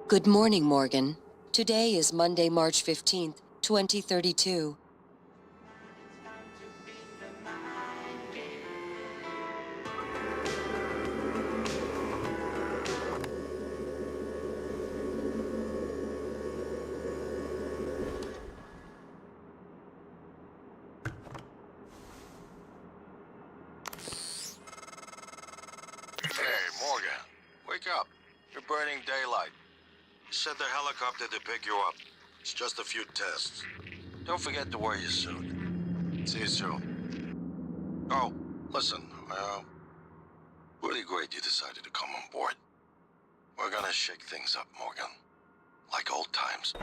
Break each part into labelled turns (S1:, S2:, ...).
S1: Good morning, Morgan. Today is Monday, March 15th, 2032.
S2: Hey, Morgan. Wake up. You're burning daylight. Send the helicopter to pick you up. It's just a few tests. Don't forget to wear your suit. See you soon. Oh, listen, really great you decided to come on board. We're gonna shake things up, Morgan. Like old times.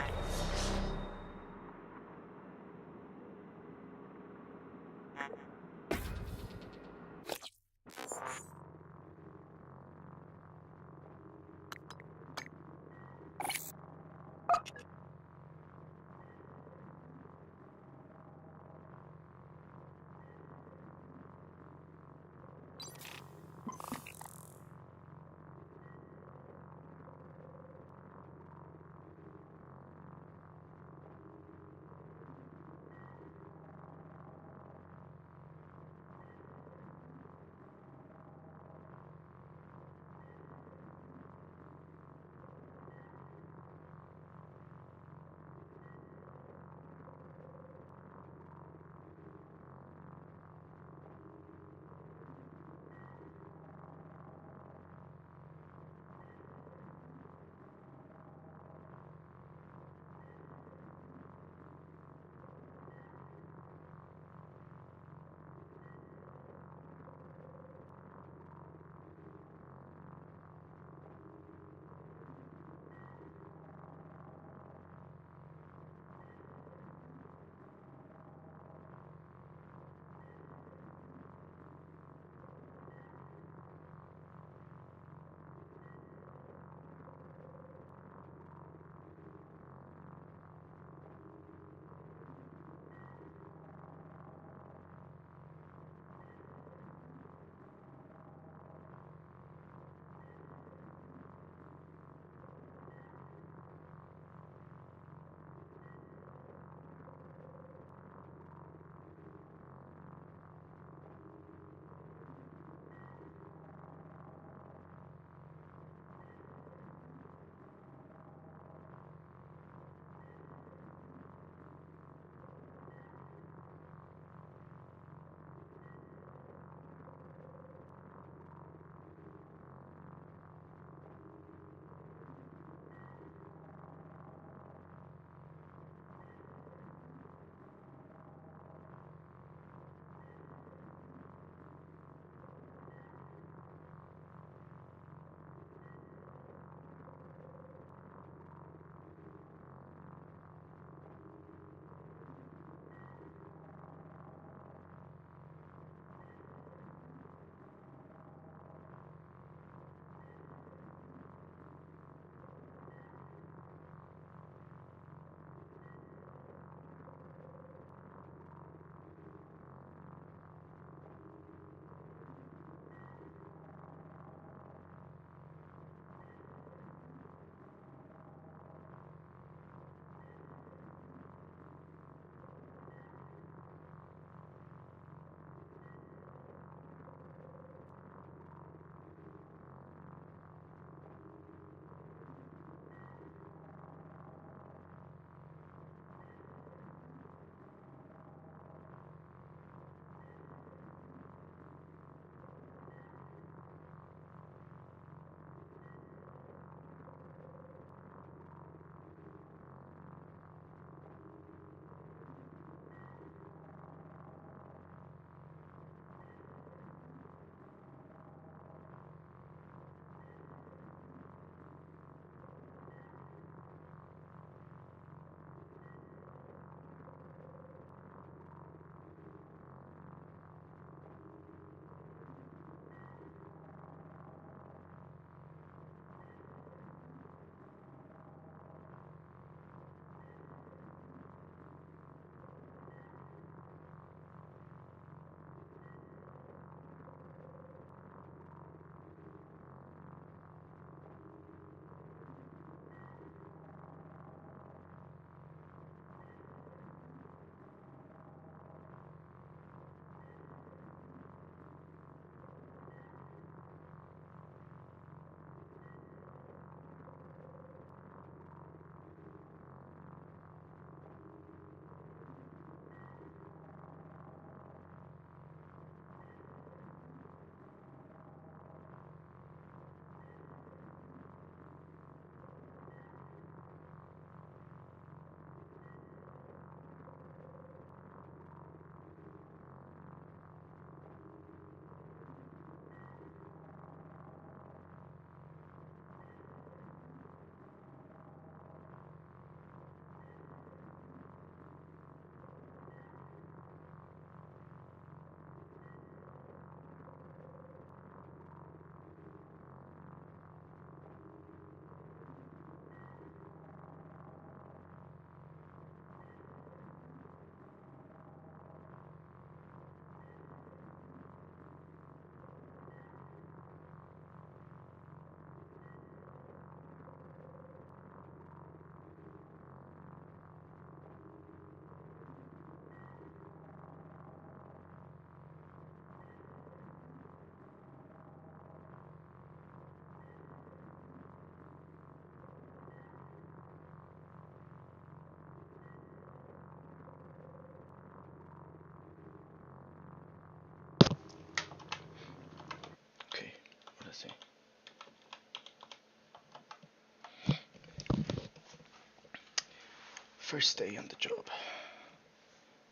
S3: First day on the job.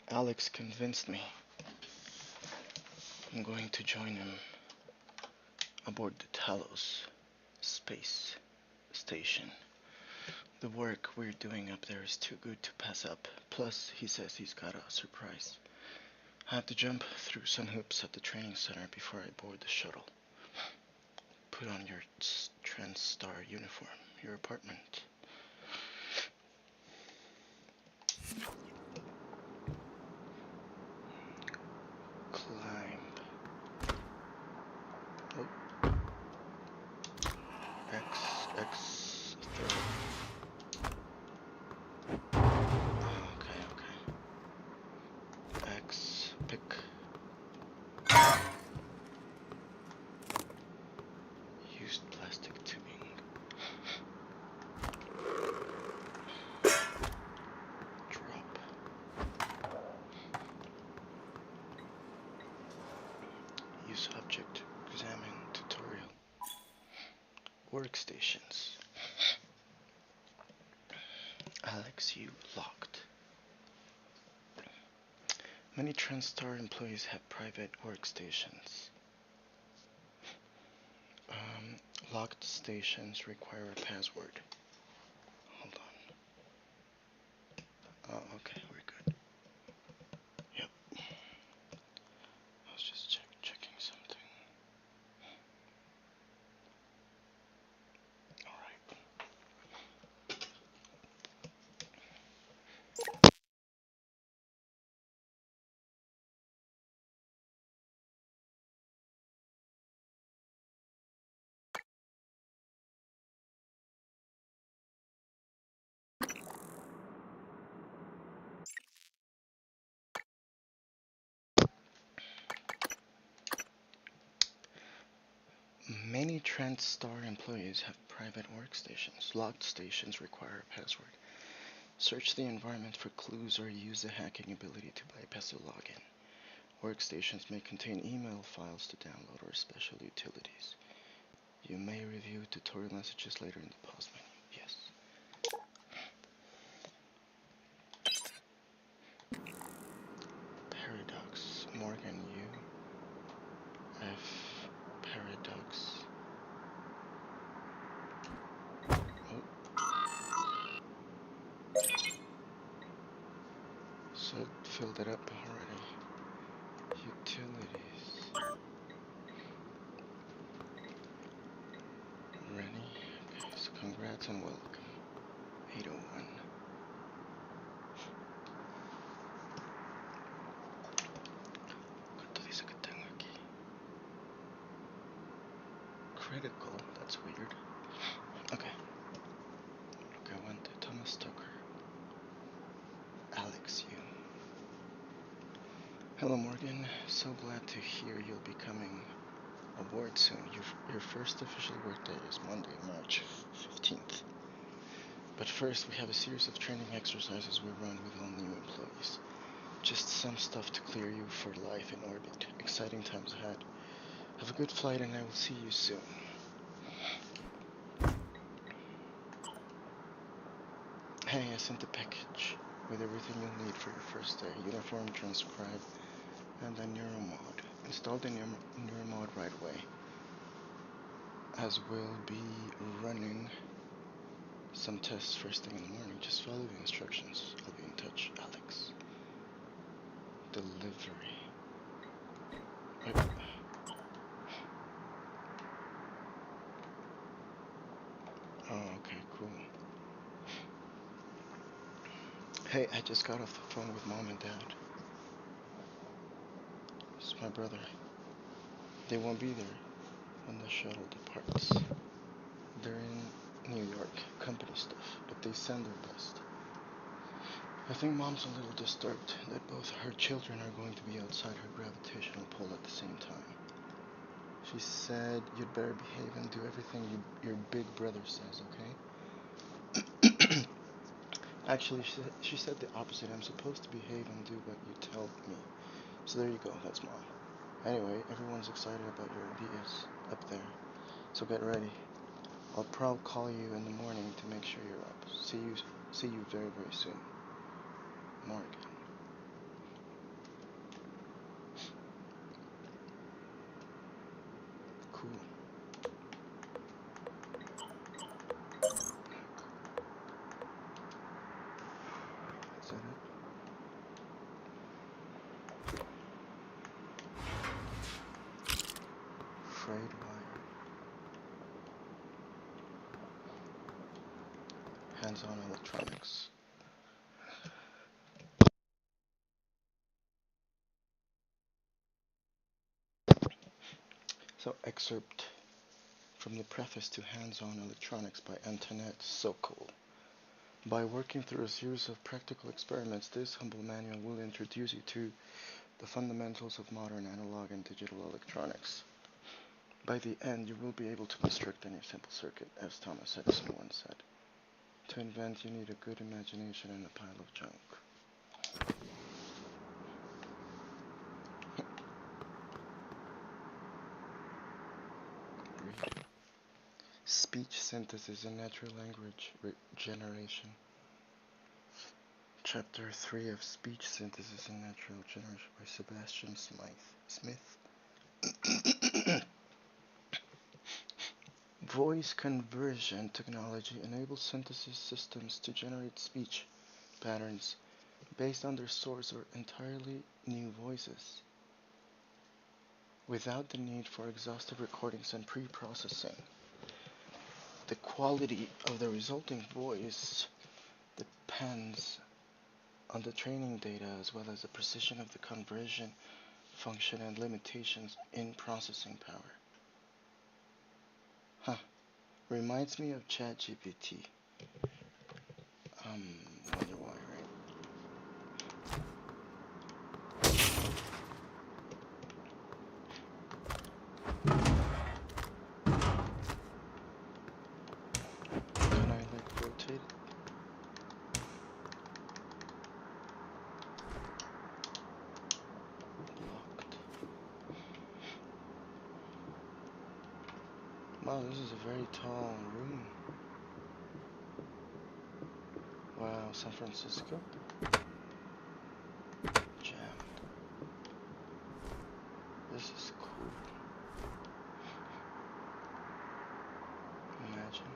S3: Alex convinced me I'm going to join him aboard the Talos space station. The work we're doing up there is too good to pass up. Plus, he says he's got a surprise. I have to jump through some hoops at the training center before I board the shuttle. Put on your TranStar uniform, your apartment. Climb. Oh. X, third. Okay. X, pick. Used plastic tubing. Drop. Use object. Examine tutorial. Workstations. Alex, you locked. Many TranStar employees have private workstations. Locked stations require a password. Hold on. Oh, okay, we're good. Yep. I was just checking something. Alright. Many TranStar employees have private workstations. Locked stations require a password. Search the environment for clues or use the hacking ability to bypass the login. Workstations may contain email files to download or special utilities. You may review tutorial messages later in the pause menu. Yes. Paradox. Morgan, U. F. Paradox. So filled it up already. Utilities. Ready? Okay, so congrats and welcome. 801. ¿Cuánto dice que tengo aquí? Critical, that's weird. Okay. Look, I went to Thomas Tucker. Alex, you. Hello, Morgan. So glad to hear you'll be coming aboard soon. Your first official workday is Monday, March 15th. But first, we have a series of training exercises we run with all new employees. Just some stuff to clear you for life in orbit. Exciting times ahead. Have a good flight and I will see you soon. Hey, I sent a package with everything you'll need for your first day. Uniform, transcribe, and the neuromod. Install the neuromod right away. As we'll be running some tests first thing in the morning. Just follow the instructions. I'll be in touch. Alex. Delivery. Wait. Oh, okay, cool. Hey, I just got off the phone with Mom and Dad. It's my brother. They won't be there when the shuttle departs. They're in New York, company stuff, but they send their best. I think Mom's a little disturbed that both her children are going to be outside her gravitational pull at the same time. She said you'd better behave and do everything your big brother says, okay? Actually, she said the opposite. I'm supposed to behave and do what you tell me. So there you go, that's Mom. Anyway, everyone's excited about your ideas up there. So get ready. I'll probably call you in the morning to make sure you're up. See you very, very soon. Morgan. Cool. Is that it? Frayed wire. Hands-on electronics. So, excerpt from the preface to Hands-on Electronics by Antoinette Sokol. By working through a series of practical experiments, this humble manual will introduce you to the fundamentals of modern analog and digital electronics. By the end, you will be able to construct any simple circuit, as Thomas Edison once said. To invent, you need a good imagination and a pile of junk. Read. Speech synthesis and natural language generation. Chapter 3 of Speech Synthesis and Natural Generation by Sebastian Smith. Voice conversion technology enables synthesis systems to generate speech patterns based on their source or entirely new voices, without the need for exhaustive recordings and pre-processing. The quality of the resulting voice depends on the training data as well as the precision of the conversion function and limitations in processing power. Reminds me of ChatGPT. Wonder why, right? Can I rotate it? Locked. Wow, this is a very tall room. Wow, San Francisco? Jammed. This is cool. Imagine.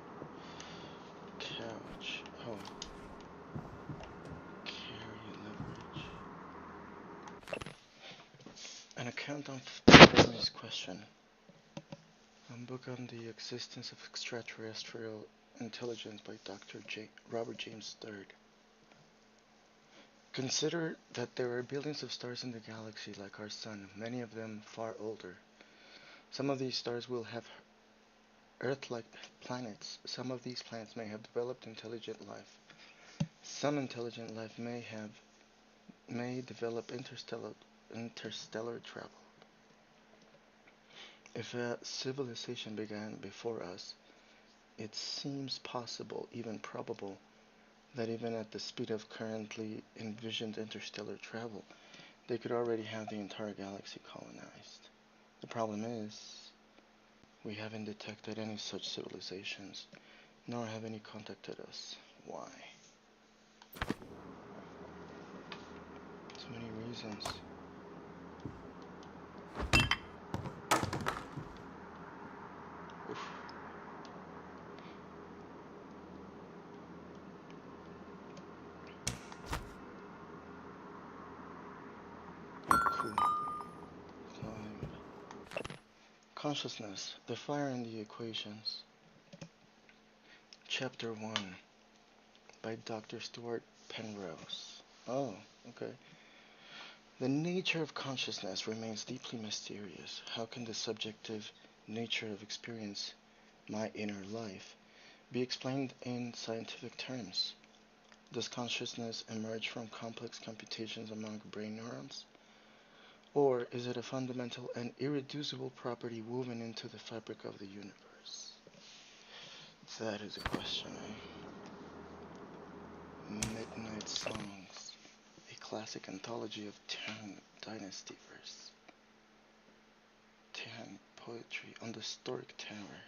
S3: Couch. Oh. Carry leverage. An account of Fermi's question. A book on the existence of extraterrestrial intelligence by Dr. Robert James III. Consider that there are billions of stars in the galaxy like our sun, many of them far older. Some of these stars will have Earth-like planets. Some of these planets may have developed intelligent life. Some intelligent life may develop interstellar travel. If a civilization began before us, it seems possible, even probable, that even at the speed of currently envisioned interstellar travel, they could already have the entire galaxy colonized. The problem is, we haven't detected any such civilizations, nor have any contacted us. Why? So many reasons. Oof. Cool. Climb. Consciousness, the fire and the equations. Chapter 1 by Dr. Stuart Penrose. Oh, okay. The nature of consciousness remains deeply mysterious. How can the subjective nature of experience, my inner life, be explained in scientific terms? Does consciousness emerge from complex computations among brain neurons? Or is it a fundamental and irreducible property woven into the fabric of the universe? That is a question, eh? Midnight Songs, a classic anthology of Tang Dynasty verse. Tang poetry on the historic tower.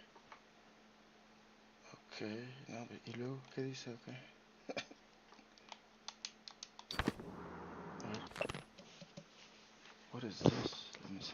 S3: Okay, no, but ¿y luego qué dice? Okay. is this? Let me see.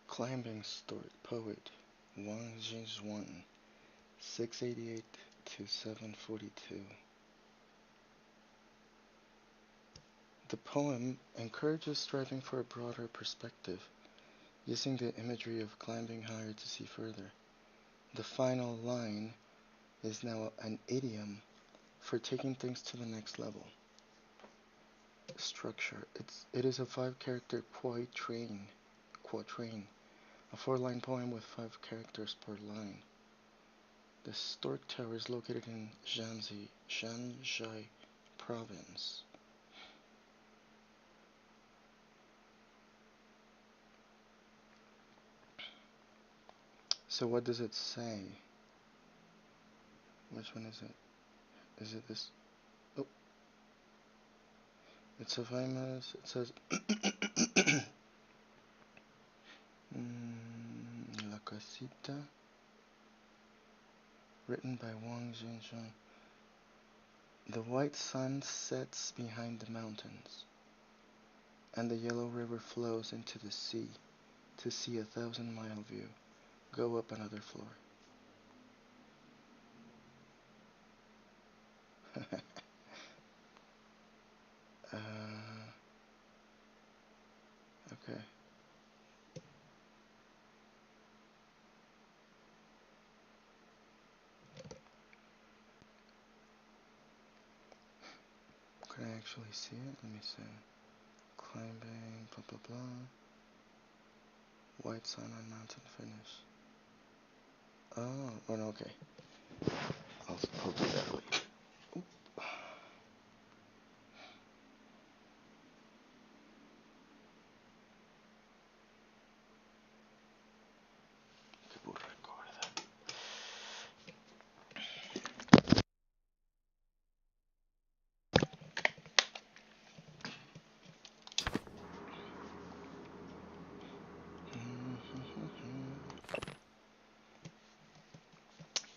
S3: Climbing story poet Wang Jingzhuan, 688 to 742. The poem encourages striving for a broader perspective, using the imagery of climbing higher to see further. The final line is now an idiom for taking things to the next level. Structure. It is a 5-character quatrain, a 4-line poem with 5 characters per line. The Stork Tower is located in Shanxi province. So what does it say? Which one is it? Is it this? Oh, it's a famous. It says La Casita, written by Wang Jingzhuan. The white sun sets behind the mountains, and the yellow river flows into the sea to see a 1,000-mile view. Go up another floor. Okay. Can I actually see it? Let me see. Climbing, blah blah blah. White sun on mountain finish. Oh, no, okay. I'll do that later. Oop.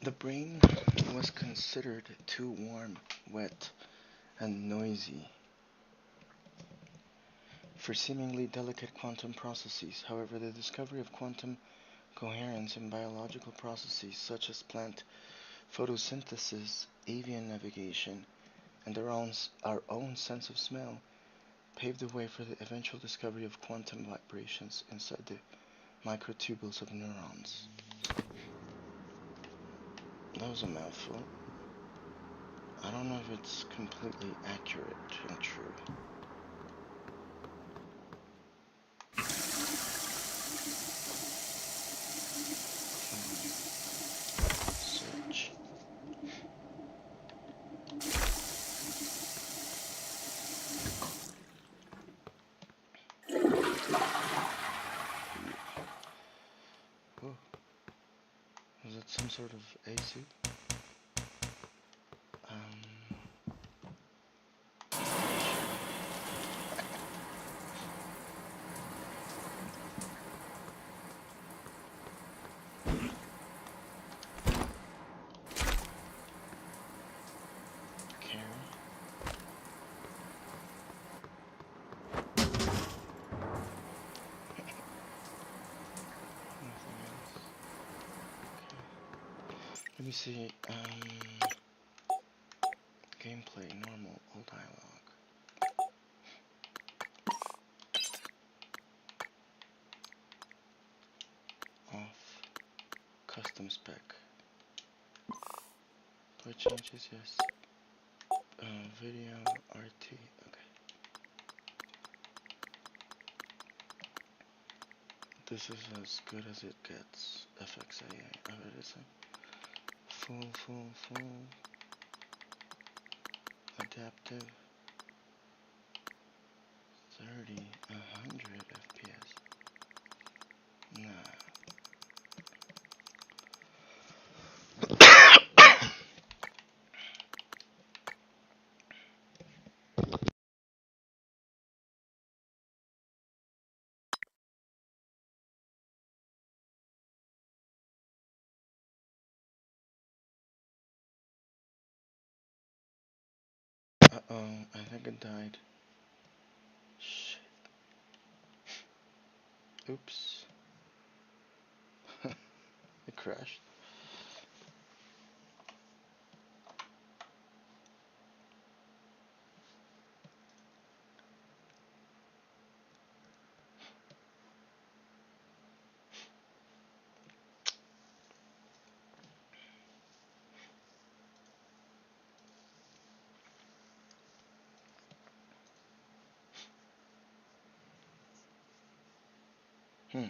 S3: The brain was considered too warm, wet, and noisy for seemingly delicate quantum processes. However, the discovery of quantum coherence in biological processes such as plant photosynthesis, avian navigation, and our own sense of smell paved the way for the eventual discovery of quantum vibrations inside the microtubules of neurons. That was a mouthful. I don't know if it's completely accurate and true. Search. Whoa. Is it some sort of AC? Let me see, gameplay, normal, all dialogue. Off, custom spec. Play changes, yes. Video, RT, okay. This is as good as it gets, FXAA, oh, it isn't. Full, adaptive, 30, 100 FPS. Nah. Uh-oh, I think it died. Shit. Oops. It crashed. Hmm.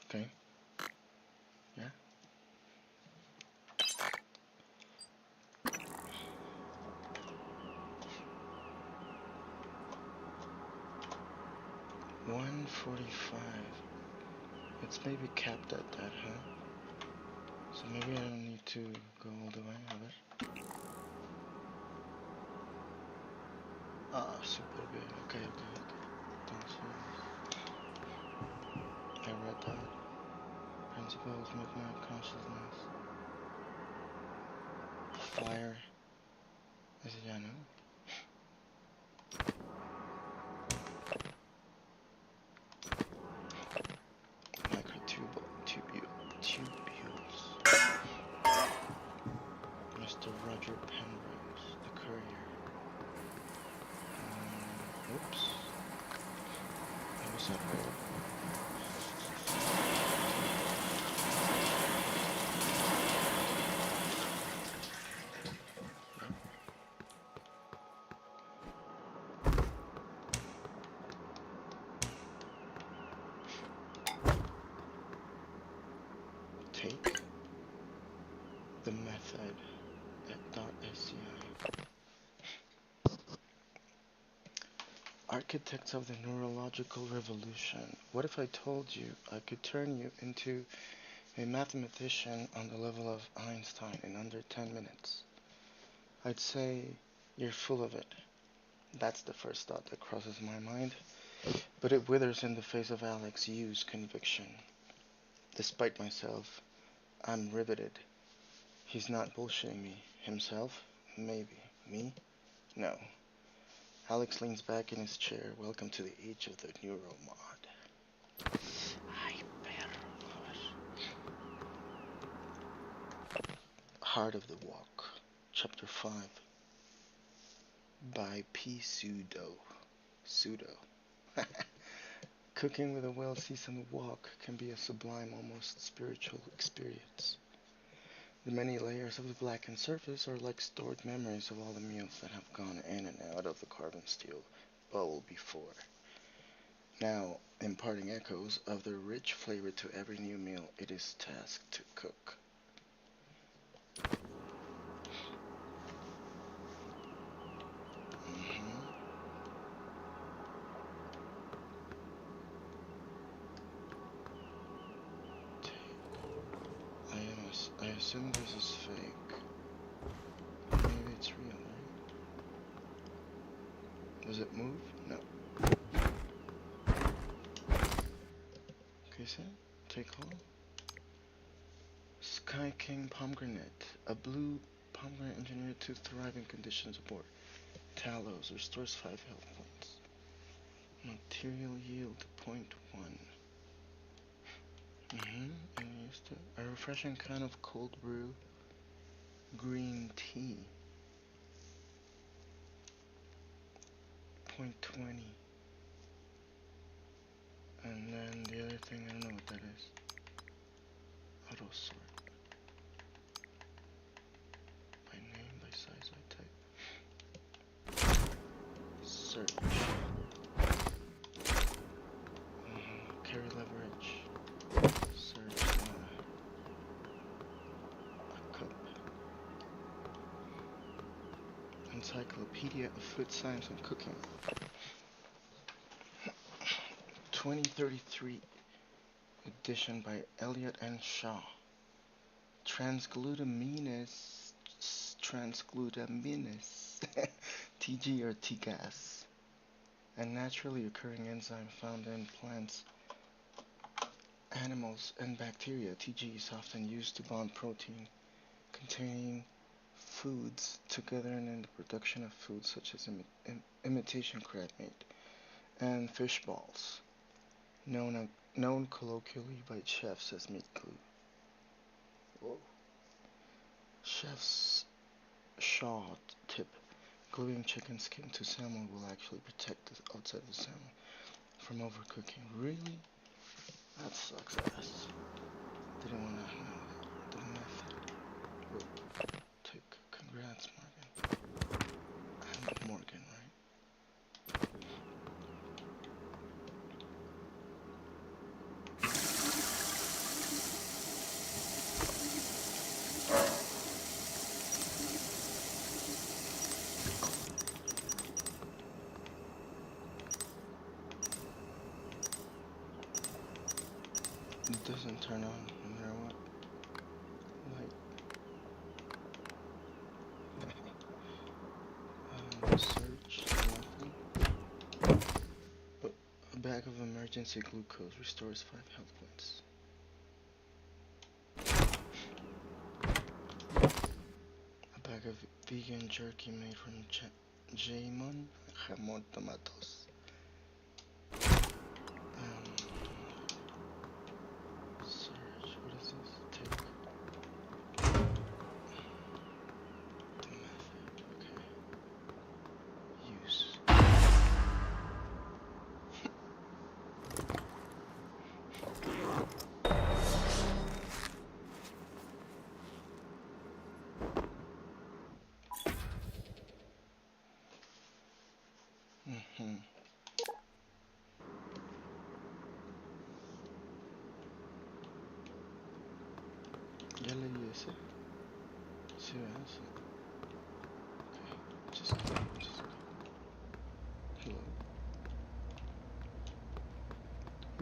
S3: Okay. Yeah. $145. It's maybe capped at that, huh? So maybe I don't need to go all the way of it. Ah, super big. Okay. Don't see this. I read that. Principles, midnight consciousness. Fire. Is it ya, no? Tubules. Mr. Roger Penrose, the courier. Oops. That was that road. Take the method at .sci. Architects of the neurological revolution. What if I told you I could turn you into a mathematician on the level of Einstein in under 10 minutes? I'd say you're full of it. That's the first thought that crosses my mind, but it withers in the face of Alex Yu's conviction. Despite myself, I'm riveted. He's not bullshitting me. Himself? Maybe. Me? No. Alex leans back in his chair. Welcome to the age of the neuromod. Ay, perro. Heart of the Walk, Chapter 5. By P. Pseudo. Cooking with a well-seasoned wok can be a sublime, almost spiritual experience. The many layers of the blackened surface are like stored memories of all the meals that have gone in and out of the carbon steel bowl before. Now, imparting echoes of their rich flavor to every new meal it is tasked to cook. I assume this is fake. Maybe it's real, right? Does it move? No. Okay, so take hold. Sky King pomegranate. A blue pomegranate engineered to thrive in conditions aboard. Talos restores 5 health points. Material yield 0.1. And used to a refreshing kind of cold brew green tea. 0.20. And then the other thing, I don't know what that is. Auto sort. By name, by size, I type. Search. Carry leverage. Search. Encyclopedia of Food Science and Cooking. 2033 edition by Elliot and Shaw. Transglutaminase, TG or T-gas, a naturally occurring enzyme found in plants, animals, and bacteria. TG is often used to bond protein containing foods together and in the production of foods such as imitation crab meat and fish balls, known colloquially by chefs as meat glue. Whoa. Chef's Shaw tip: gluing chicken skin to salmon will actually protect the outside of the salmon from overcooking. Really? That sucks ass. Didn't want to know the method. Whoa. Congrats, Morgan. I'm Morgan, right? It doesn't turn on no matter what. Like, search, nothing. A bag of emergency glucose restores 5 health points. A bag of vegan jerky made from jamon, jamon tomatoes. Search, what is this? Take the method, okay. Use. Ya leí ese. Sí, ese. Okay, just go. Hello.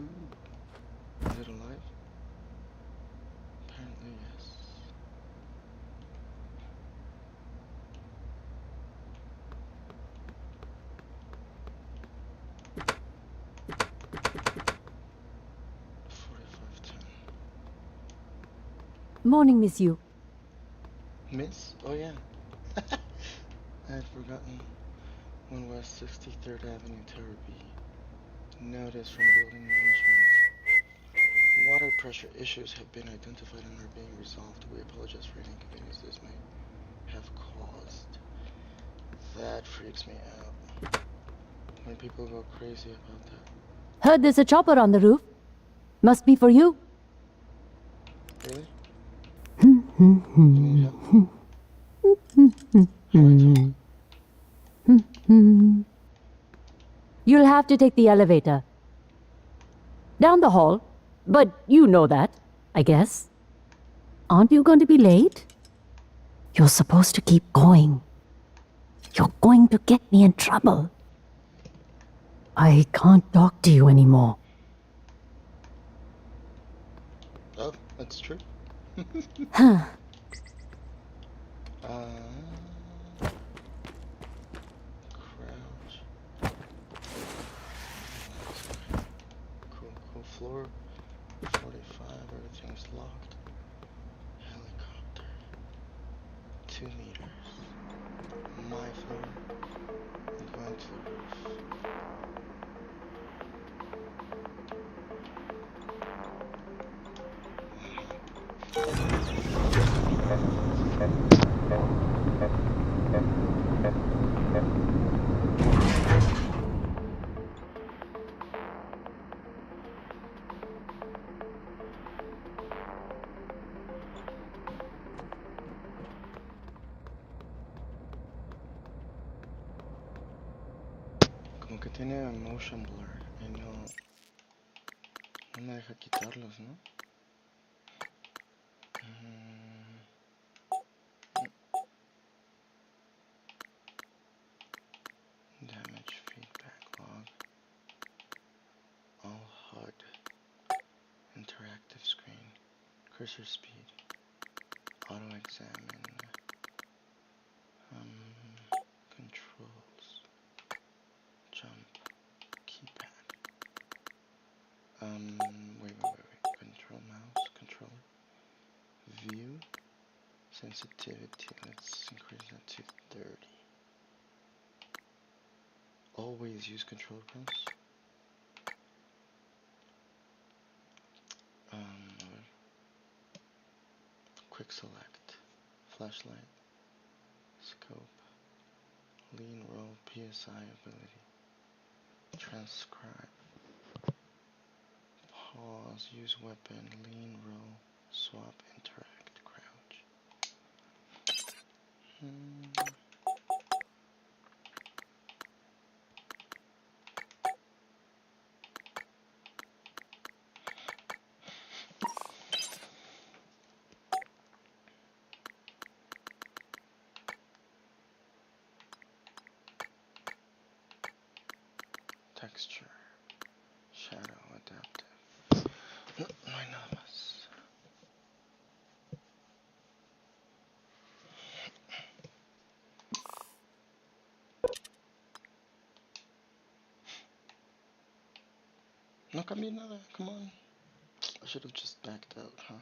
S3: Ooh. Is it alive? Apparently, yes.
S4: Morning, Miss Yu.
S3: Miss? Oh yeah. I had forgotten. 1 West 63rd Avenue, Tower B. Notice from building management. Water pressure issues have been identified and are being resolved. We apologize for any inconvenience this may have caused. That freaks me out. When people go crazy about that.
S4: Heard there's a chopper on the roof. Must be for you.
S3: Really? You need help? How do I talk?
S4: You'll have to take the elevator. Down the hall. But you know that, I guess. Aren't you going to be late? You're supposed to keep going. You're going to get me in trouble. I can't talk to you anymore.
S3: Oh, that's true.
S4: Huh.
S3: Crouch. Cool floor. 45, everything's locked. Helicopter. 2 meters. My floor. I'm going to the roof. Como que tiene motion blur y no me deja quitarlos, ¿no? Cursor speed. Auto examine. Controls. Jump. Keypad. Wait. Control mouse. Controller. View. Sensitivity. Let's increase that to 30. Always use control points. Quick select. Flashlight. Scope. Lean roll. PSI ability. Transcribe. Pause. Use weapon. Lean roll. Swap. Interact. Crouch. Texture. Shadow. Adaptive. My namas. No cambié nada, come on. I should have just backed out, huh?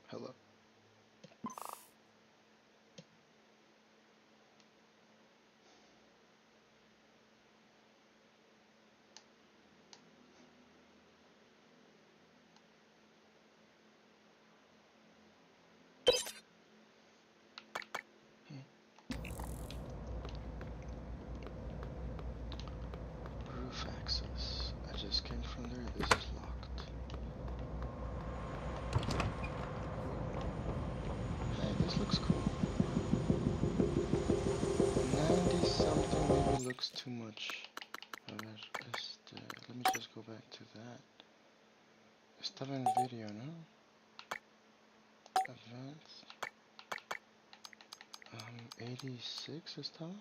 S3: Hello? Roof access. I just came from there. This is locked. Hey, this looks cool. 90 something maybe looks too much. Let me just go back to that. Estaba en video, ¿no? Advanced. 86 estaba.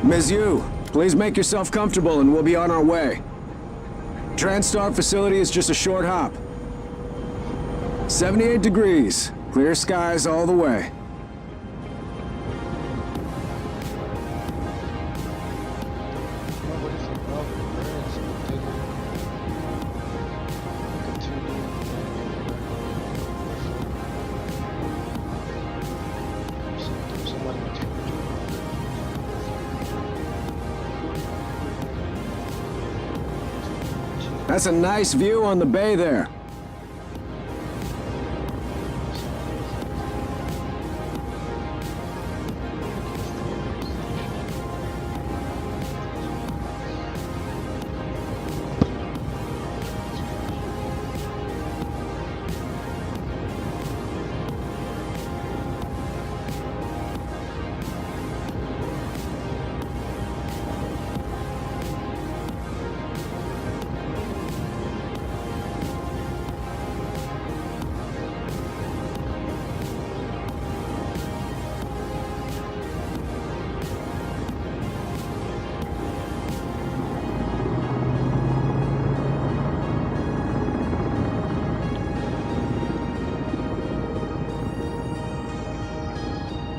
S5: Ms. Yu, please make yourself comfortable and we'll be on our way. TranStar facility is just a short hop. 78 degrees, clear skies all the way. That's a nice view on the bay there.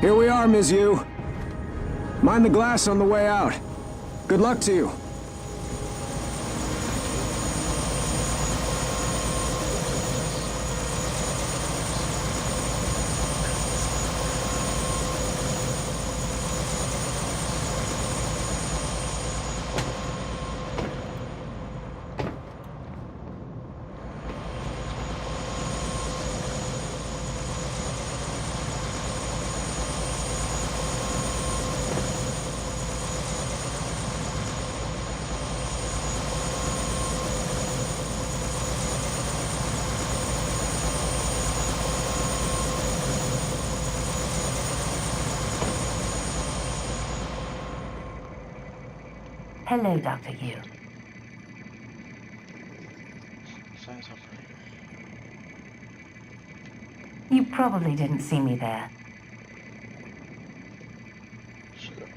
S5: Here we are, Ms. Yu. Mind the glass on the way out. Good luck to you.
S6: Hello, Dr. Yu.
S3: Science operator.
S6: You probably didn't see me there.
S3: Shut up.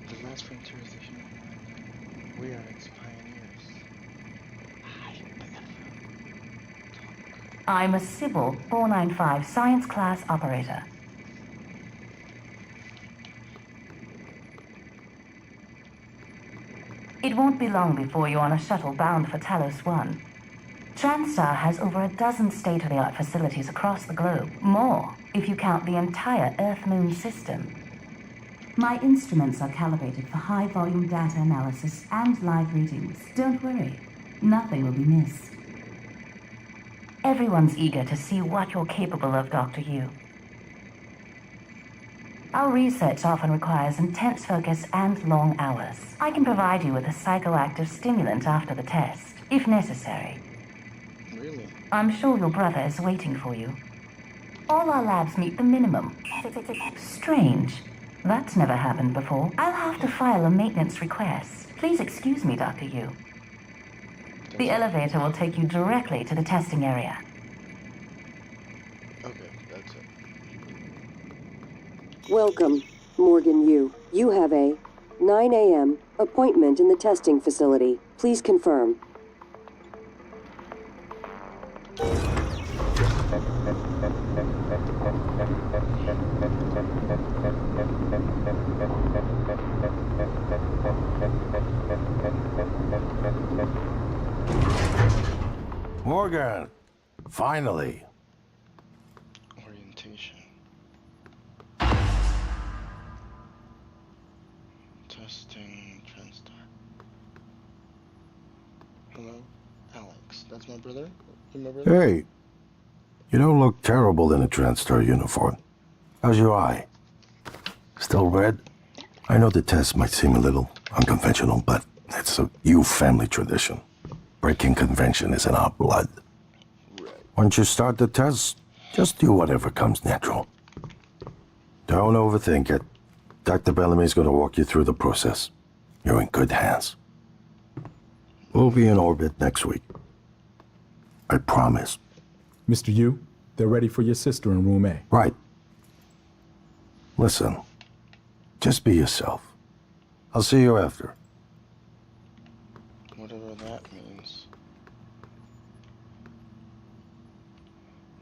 S3: The last frontier is the human mind. We are its pioneers.
S6: I'm a Sybil 495 science class operator. It won't be long before you're on a shuttle bound for Talos 1. TranStar has over a dozen state-of-the-art facilities across the globe. More, if you count the entire Earth-Moon system. My instruments are calibrated for high-volume data analysis and live readings. Don't worry, nothing will be missed. Everyone's eager to see what you're capable of, Dr. Yu. Our research often requires intense focus and long hours. I can provide you with a psychoactive stimulant after the test, if necessary.
S3: Really?
S6: I'm sure your brother is waiting for you. All our labs meet the minimum. Strange. That's never happened before. I'll have to file a maintenance request. Please excuse me, Dr. Yu. The elevator will take you directly to the testing area.
S3: Okay, that's it.
S1: Welcome, Morgan Yu. You have a 9 a.m. appointment in the testing facility. Please confirm.
S2: Morgan! Finally!
S3: Orientation. Testing TranStar. Hello? Alex. That's my brother? You my brother?
S2: Hey! You don't look terrible in a TranStar uniform. How's your eye? Still red? I know the test might seem a little unconventional, but it's a Yu family tradition. Breaking convention is in our blood.
S3: Right.
S2: Once you start the test, just do whatever comes natural. Don't overthink it. Dr. Bellamy's gonna walk you through the process. You're in good hands. We'll be in orbit next week. I promise.
S7: Mr. Yu, they're ready for your sister in room A.
S2: Right. Listen, just be yourself. I'll see you after.
S3: Whatever that means.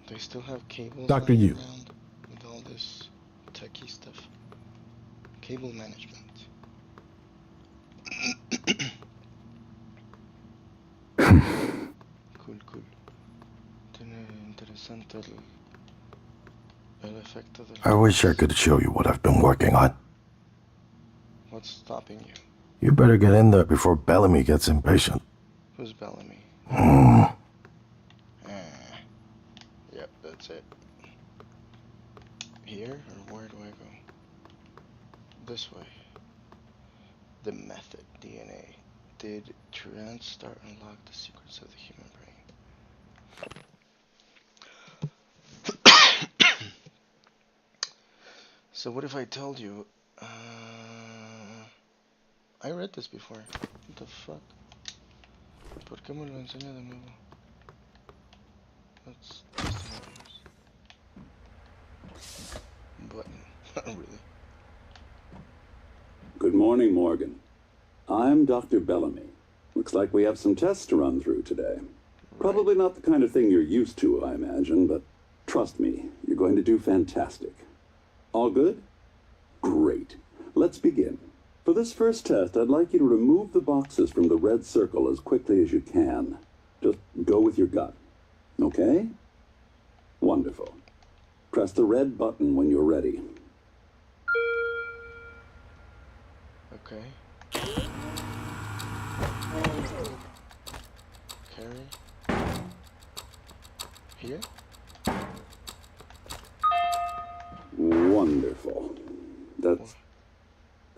S3: They still have cables
S7: Dr.
S3: lying
S7: Yu.
S3: around with all this techie stuff. Cable management. Cool. Tiene interesante el efecto del...
S2: I wish I could show you what I've been working on.
S3: What's stopping you?
S2: You better get in there before Bellamy gets impatient.
S3: Who's Bellamy? Yep, that's it. Here, or where do I go? This way. The method, DNA. Did TranStar unlock the secrets of the human brain? So what if I told you, I read this before. What the fuck? ¿Por qué me lo enseña de nuevo? That's button. Not really.
S8: Good morning, Morgan. I'm Dr. Bellamy. Looks like we have some tests to run through today. Probably not the kind of thing you're used to, I imagine, but trust me, you're going to do fantastic. All good? Great. Let's begin. For this first test, I'd like you to remove the boxes from the red circle as quickly as you can. Just go with your gut. Okay? Wonderful. Press the red button when you're ready.
S3: Okay. Carry. Here?
S8: Wonderful. That's...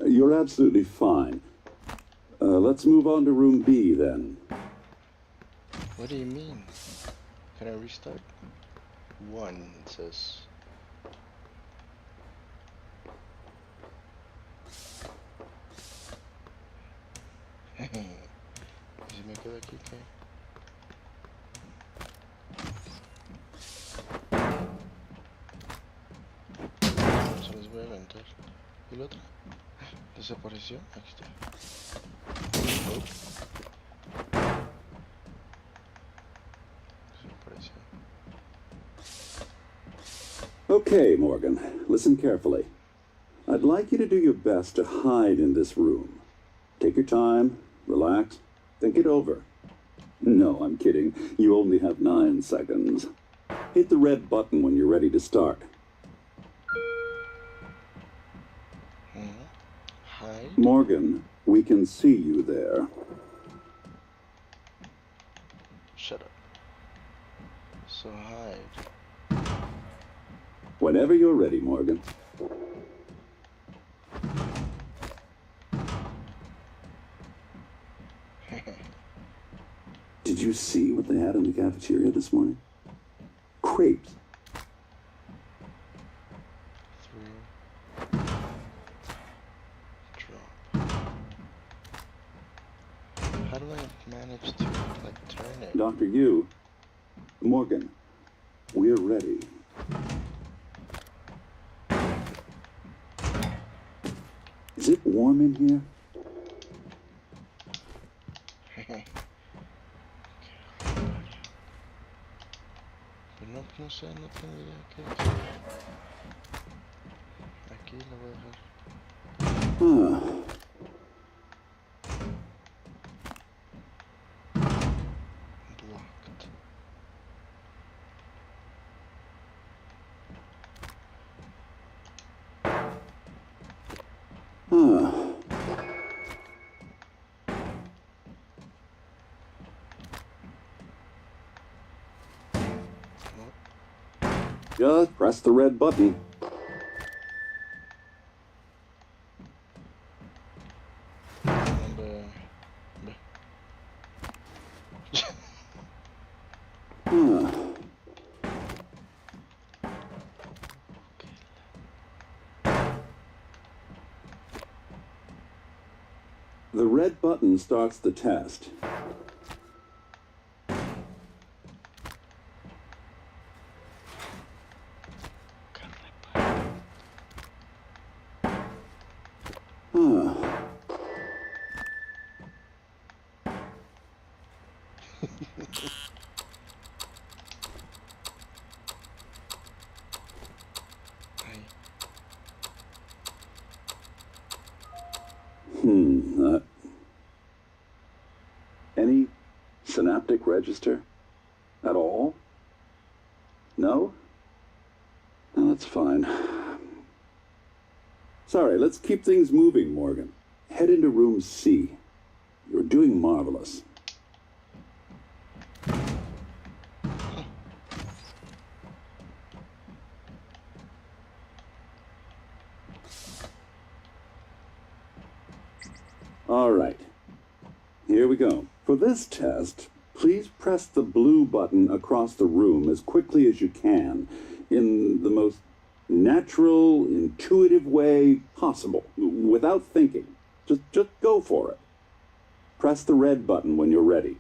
S8: You're absolutely fine. Let's move on to room B, then.
S3: What do you mean? Can I restart? 1, it says. Okay. Se los voy a aventar. ¿Y el otro? ¿Desapareció? Aquí está. Oh. Desapareció.
S8: Okay, Morgan, listen carefully. I'd like you to do your best to hide in this room. Take your time, relax, think it over. No, I'm kidding. You only have 9 seconds. Hit the red button when you're ready to start.
S3: Hide.
S8: Morgan, we can see you there.
S3: Shut up. So hide.
S8: Whenever you're ready, Morgan. Did you see what they had in the cafeteria this morning? Crepes.
S3: Through. Drop. How do I manage to, like, turn it?
S8: Dr. Yu, Morgan, we're ready. Is it warm in here?
S3: Pero no sé, no tengo idea qué es. Aquí lo voy a dejar. Blocked.
S8: Just press the red button. The red button starts the test. Any synaptic register at all? No? No, that's fine. Sorry, let's keep things moving, Morgan. Head into room C. You're doing marvelous. All right. Here we go. For this test, please press the blue button across the room as quickly as you can in the most natural, intuitive way possible, without thinking. Just go for it. Press the red button when you're ready.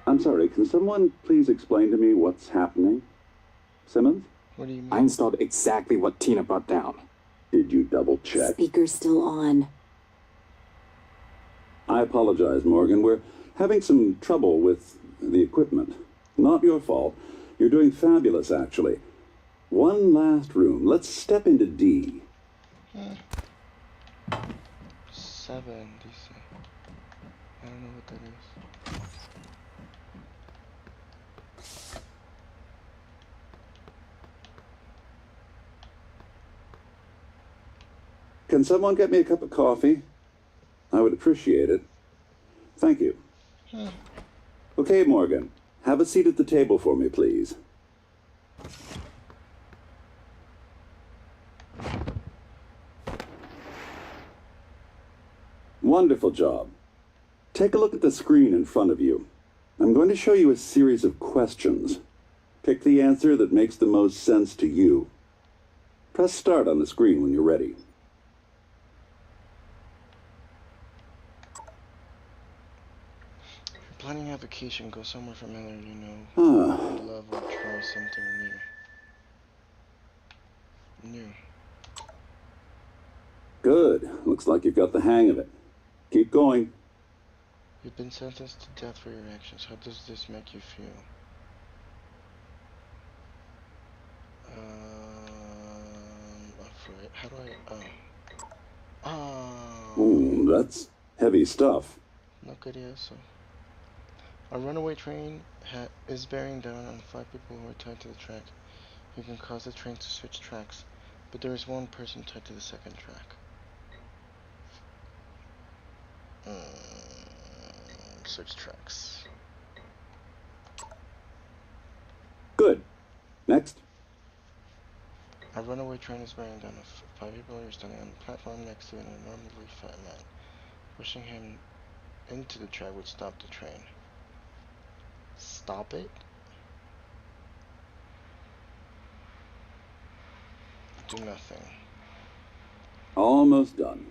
S8: I'm sorry, can someone please explain to me what's happening? Simmons?
S3: What do you mean?
S9: I installed exactly what Tina brought down.
S8: Did you double check?
S1: Speaker's still on.
S8: I apologize, Morgan. We're having some trouble with the equipment. Not your fault. You're doing fabulous, actually. One last room. Let's step into D.
S3: 7, dice. I don't know what that is.
S8: Can someone get me a cup of coffee? I would appreciate it. Thank you. Okay, Morgan. Have a seat at the table for me, please. Wonderful job. Take a look at the screen in front of you. I'm going to show you a series of questions. Pick the answer that makes the most sense to you. Press start on the screen when you're ready.
S3: Planning a vacation, go somewhere familiar, you know.
S8: Ah.
S3: Love or try something new.
S8: Good. Looks like you've got the hang of it. Keep going.
S3: You've been sentenced to death for your actions. How does this make you feel? Afraid. How do I...
S8: Ooh, that's heavy stuff.
S3: No quería eso. A runaway train is bearing down on 5 people who are tied to the track. You can cause the train to switch tracks, but there is 1 person tied to the second track. Switch tracks.
S8: Good. Next.
S3: A runaway train is bearing down on 5 people who are standing on the platform next to an enormously fat man. Pushing him into the track would stop the train. Stop it? Do nothing.
S8: Almost done.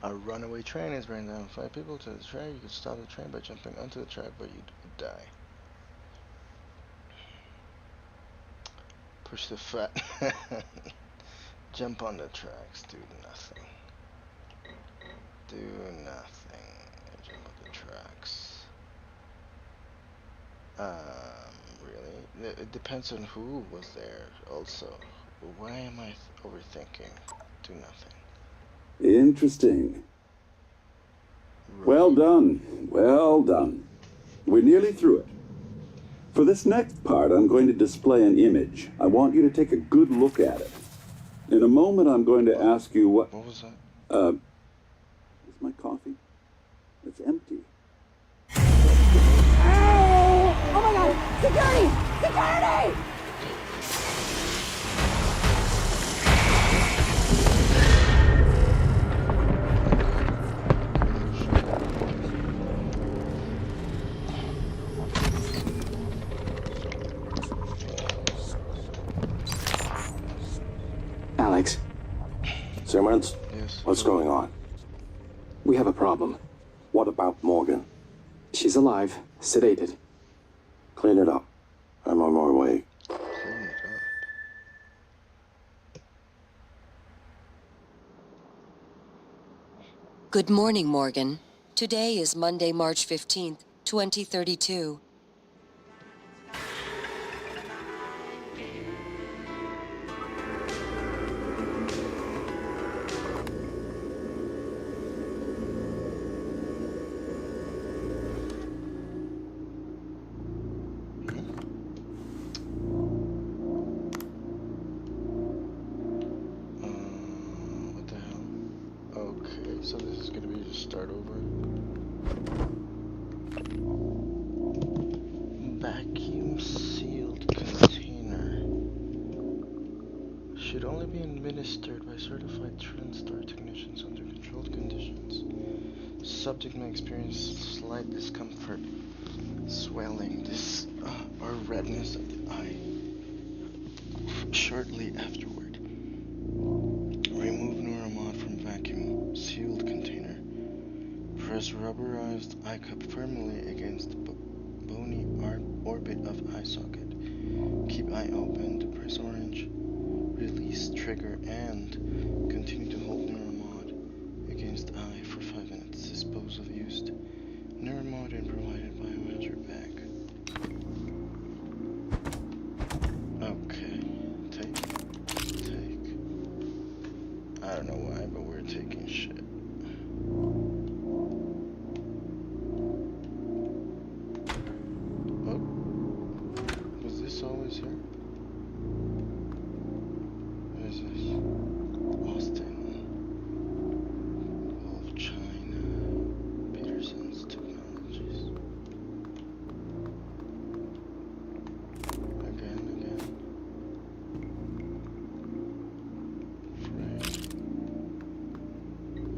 S3: A runaway train is bearing down 5 people to the track. You could stop the train by jumping onto the track, but you'd die. Push the fat. Jump on the tracks. Do nothing. Do nothing. Jump on the tracks. Really? It depends on who was there also. Why am I overthinking? Do nothing.
S8: Interesting.
S3: Right.
S8: Well done. Well done. We're nearly through it. For this next part, I'm going to display an image. I want you to take a good look at it. In a moment, I'm going to ask you what...
S3: What was that?
S8: Is my coffee? It's empty.
S1: Oh my god! Security! Security!
S9: Alex,
S2: Simmons?
S3: Yes.
S2: What's going on?
S9: we have a problem.
S2: What about Morgan?
S9: She's alive, sedated.
S2: Clean it up. I'm on my way.
S3: Clean it up.
S1: Good morning, Morgan. Today is Monday, March 15th, 2032.
S3: What the hell? Okay, so this is gonna be just start over. Vacuum sealed container should only be administered by certified TranStar technicians under controlled conditions. Subject may experience slight discomfort, swelling, or redness of the eye shortly afterward. Remove Neuromod from vacuum sealed container. Press rubberized eye cup firmly against the bony orbit of eye socket. Keep eye open, press orange, release trigger, and continue to hold Neuromod against eye for 5 minutes. Dispose of used Neuromod and provided biohazard bag. Okay, take. I don't know why, but we're taking shit. Oh, was this always here? What is this? Austin, Gulf China, Peterson's Technologies. Again. Frame.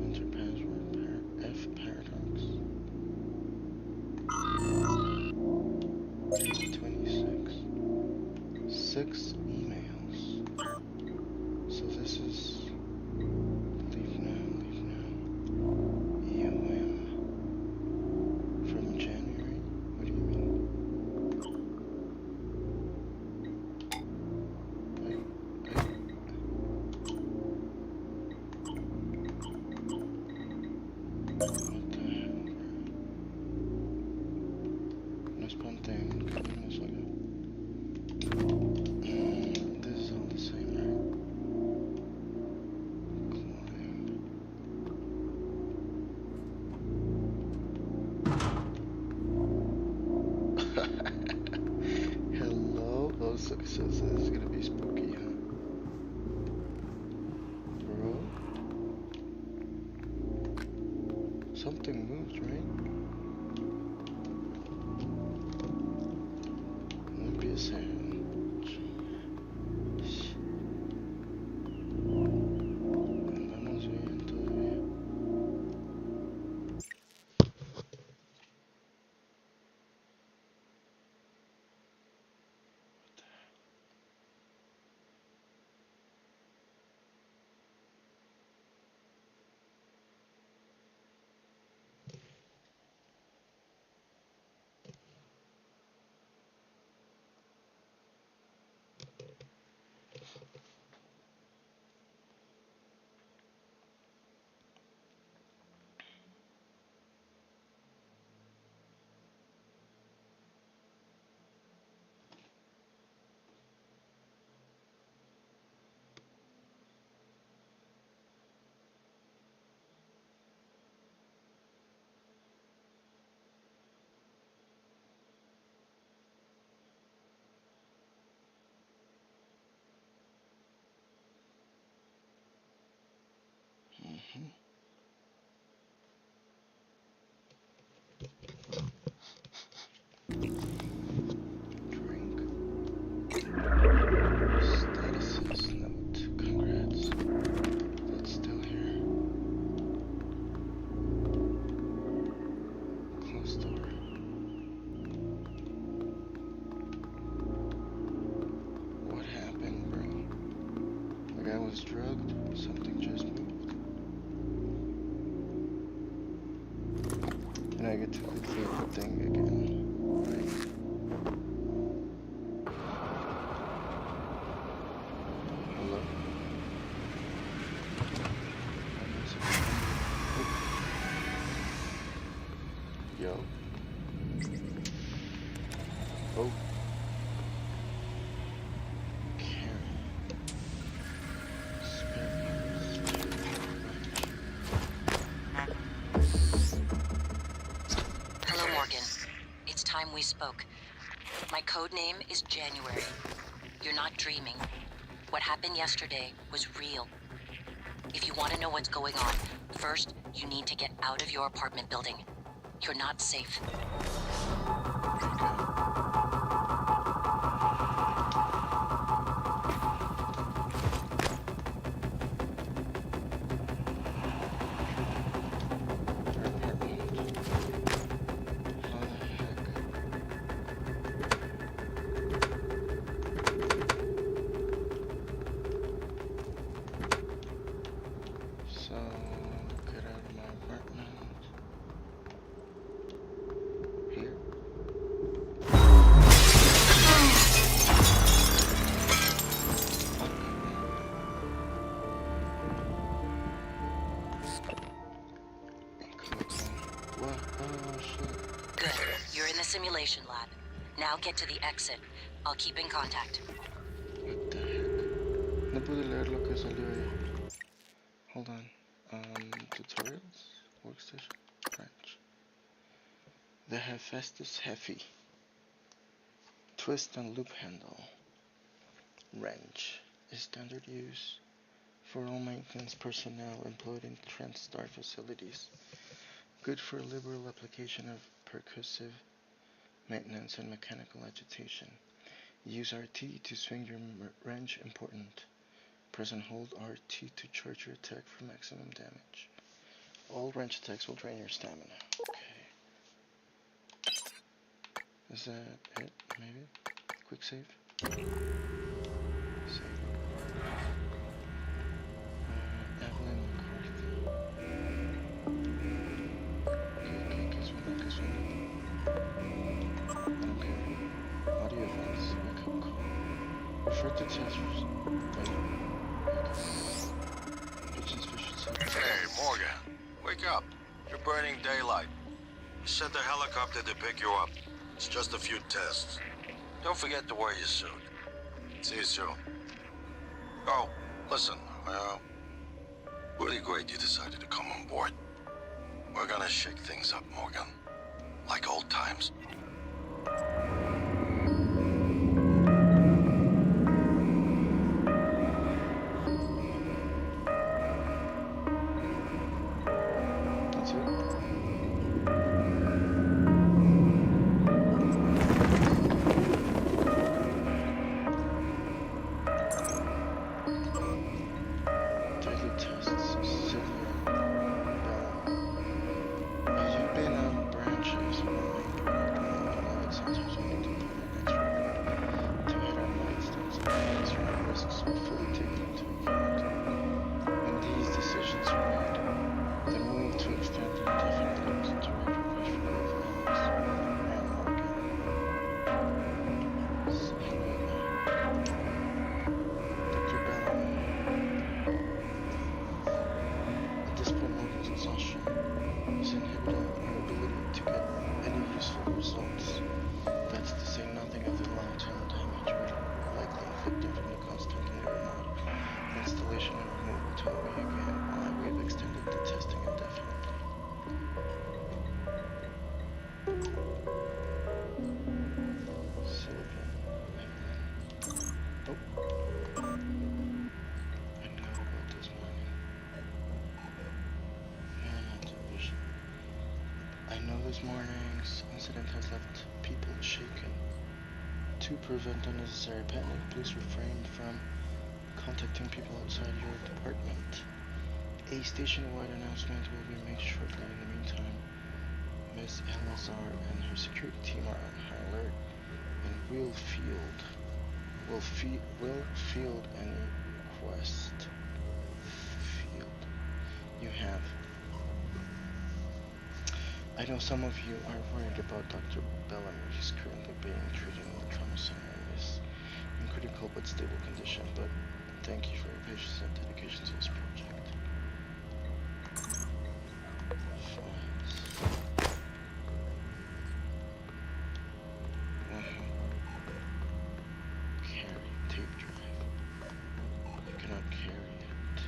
S3: Enter password, F paradox. 26. 6 emails. thing. This is all the same, right? Hello? Oh, so this is gonna be spooky, huh? Bro? Something moved, right? Limpia sandwich. Andamos bien todavía. Drink. Status note. Congrats. It's still here. Close door. What happened, bro? The guy was drugged. Something just moved. And I get to click the thing again. Right. Hello? Yo. Oh. Carry. Spare
S10: Hello, Morgan. It's time we spoke. My code name is January. You're not dreaming. What happened yesterday was real. If you want to know what's going on, first, you need to get out of your apartment building. You're not safe. Good. You're in the simulation lab. Now get to the exit. I'll keep in contact.
S3: What the heck? No pude leer lo que salió ahí. Hold on. Tutorials? Workstation? Branch. The Hephaestus Heavy. Twist and loop handle. Wrench is standard use for all maintenance personnel employed in TranStar facilities. Good for liberal application of percussive maintenance and mechanical agitation. Use RT to swing your wrench. Important. Press and hold RT to charge your attack for maximum damage. All wrench attacks will drain your stamina. Okay. Is that it? Maybe? Quick save? Save. Evelyn McCarthy. Okay, guess what? Okay. Audio events. Wake up call. Refer to testers.
S2: Hey, Morgan. Wake up. You're burning daylight. Sent a helicopter to pick you up. It's just a few tests. Don't forget to wear your suit. See you soon. Oh, listen, really great you decided to come on board. We're gonna shake things up, Morgan. Like old times.
S3: That's it. Daily tests, Sicilian, Bellamy. As you've been on branches of our main product line, 11 sensors we need to put in its record to hit our milestones and external risks are fully taken into account. When these decisions are made, the move to extend indefinitely was a direct request from both Alice and Morgan. Dr. Bellamy. At this point, Morgan's exhaustion is inhibiting our ability to get any useful results. That's to say nothing of the long-term damage we're likely inflicting from the constantly remote installation and removal. Tell me again why we've extended the testing indefinitely. Sylvan, Evelyn. Oh. I know about this morning. I know this morning's incident has left people shaken. To prevent unnecessary panic, please refrain from contacting people outside your department. A station-wide announcement will be made shortly. In the meantime, Miss Elazar and her security team are on high alert and will field any request you have. I know some of you are worried about Dr. Bellamy. He's currently being treated in the trauma center and is in critical but stable condition, but thank you for your patience and dedication to this project. Files. Carry tape drive. You cannot carry it.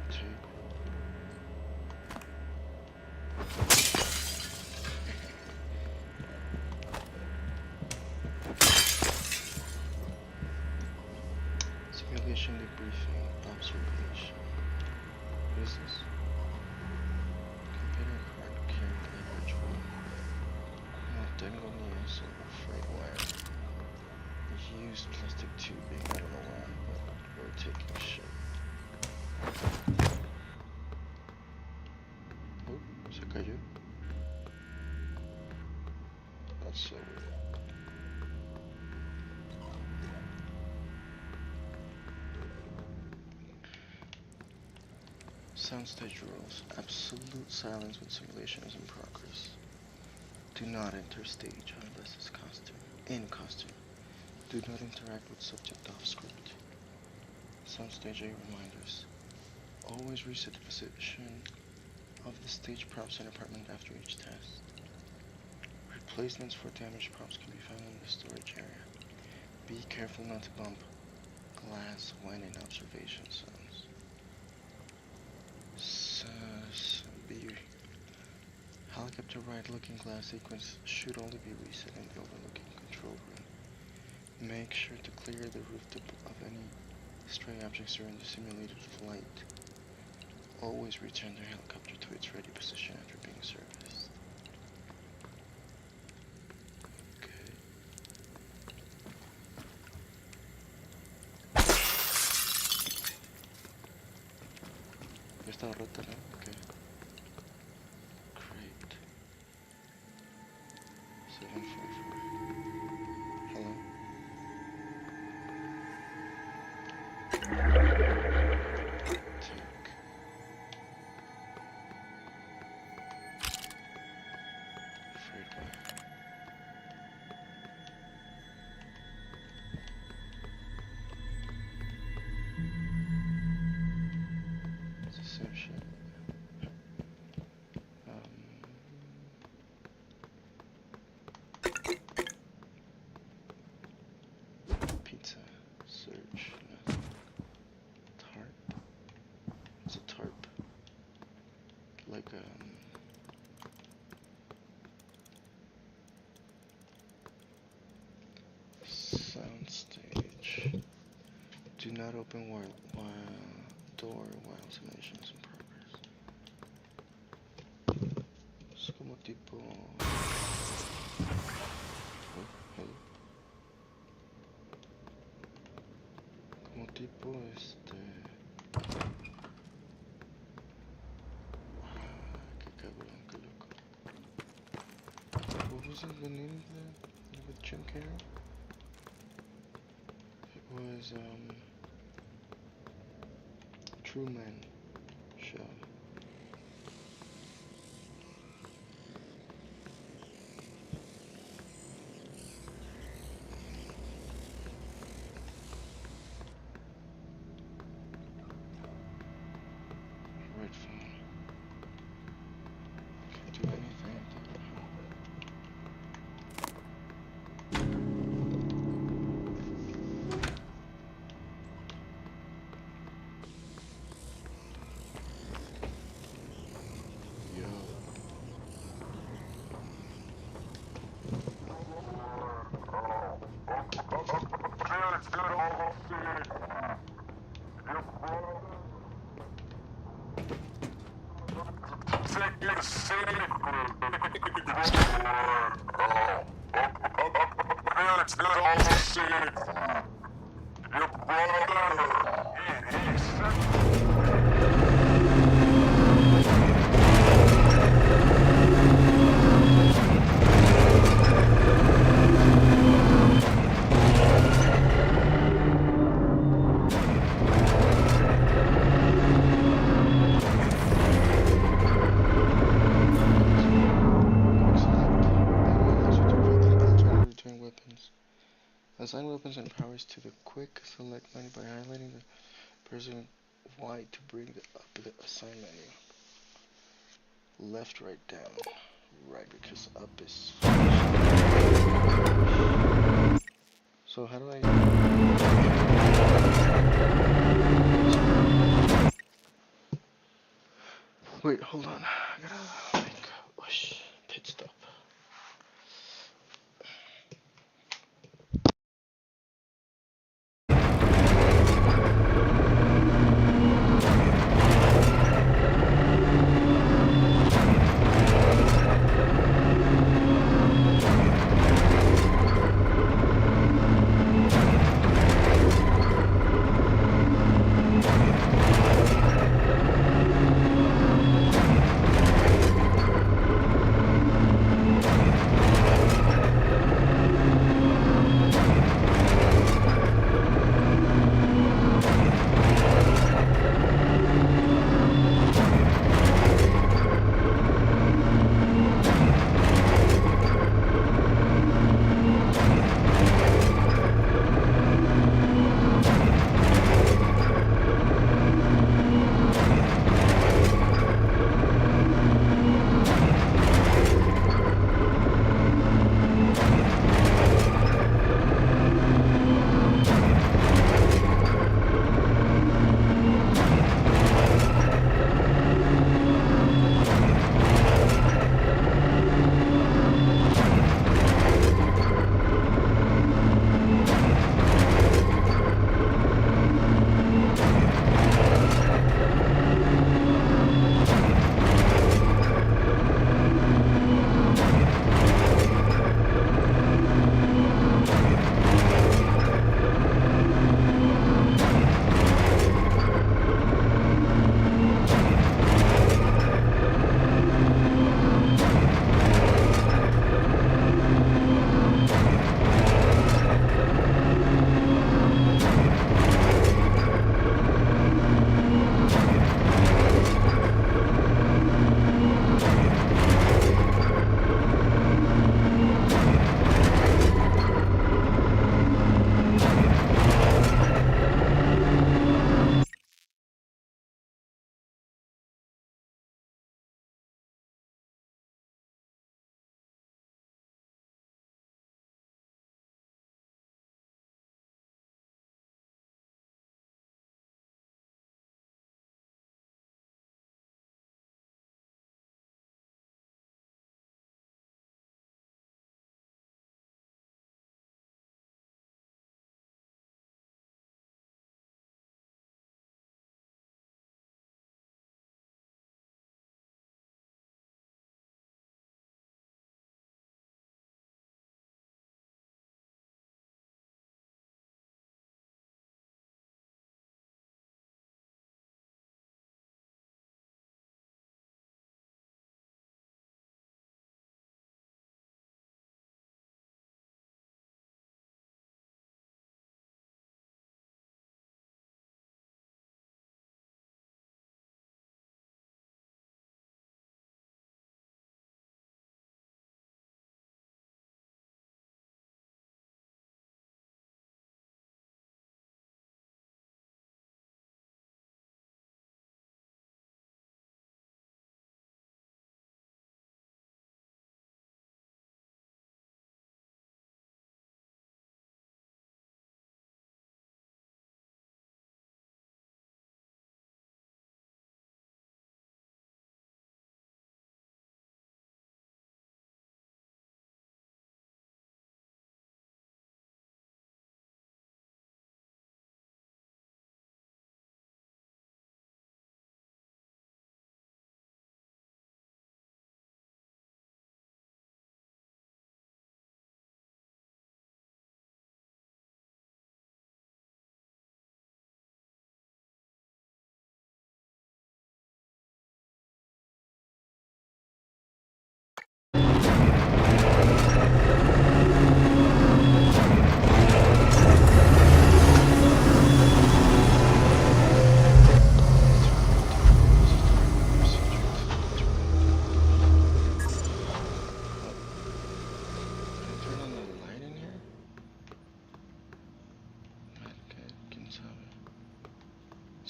S3: Tape. Simulation debriefing observation. What is this? Computer card carried leverage 1. No, tangled needles over freight wire. Used plastic tubing, I don't know when, but we're taking shape. Oh, se cayó. That's so weird. Soundstage rules. Absolute silence when simulation is in progress. Do not enter stage unless it's in costume. Do not interact with subject off script. Soundstage A reminders. Always reset the position of the stage props and apartment after each test. Replacements for damaged props can be found in the storage area. Be careful not to bump glass when in observation zones. Helicopter right looking glass sequence should only be reset in the overlooking control room. Make sure to clear the rooftop of any stray objects during the simulated flight. Always return the helicopter to its ready position after being serviced. Okay. Ya está rota, ¿no? Okay. Great. 744. Hello? search. Nothing. Tarp. It's a tarp. Like sound stage. Do not open door while simulation is in progress. Es como tipo. Hello. Como tipo qué cabrón, qué loco. What was the name of the gym carrier? It was Truman Show. Right phone. Can't do anything. Assign weapons and powers to the quick select menu by highlighting the person Y to bring up the assign menu. Left, right, down. Right, because up is... So how do I... Wait, hold on. I gotta make a pit stop.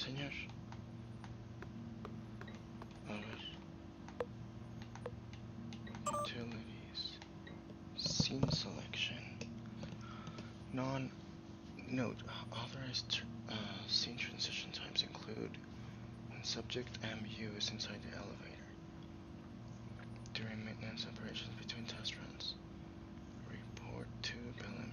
S3: señor. A ver. Utilities. Scene selection. Note, authorized scene transition times include when subject MU is inside the elevator. During maintenance operations between test runs. Report to Bellamy.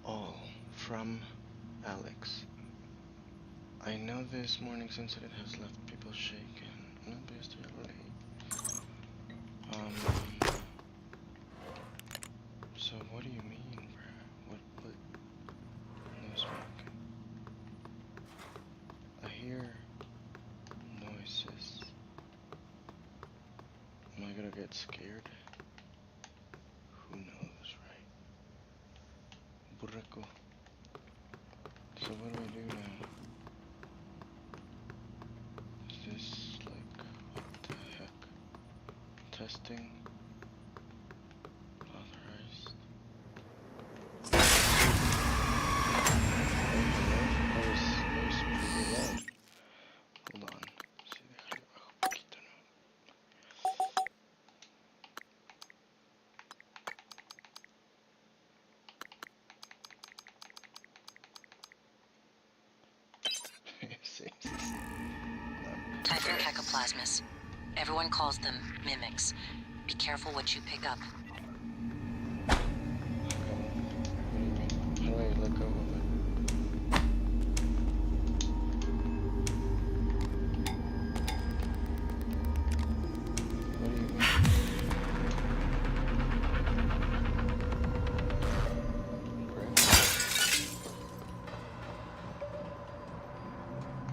S3: All from Alex. I know this morning's incident has left people shaken. No best Rlly. So what do you mean, bruh? What? No smoke. I hear noises. Am I gonna get scared? Who knows, right? Burraco. So what do I do now? Is this like, what the heck? Testing? Authorized? That was pretty loud. Hold on. Sí, déjale bajo un poquito, ¿no?
S10: Typhon cacoplasmas. Everyone calls them mimics. Be careful what you pick up.
S3: How do I let go of it? What do you mean? Grab.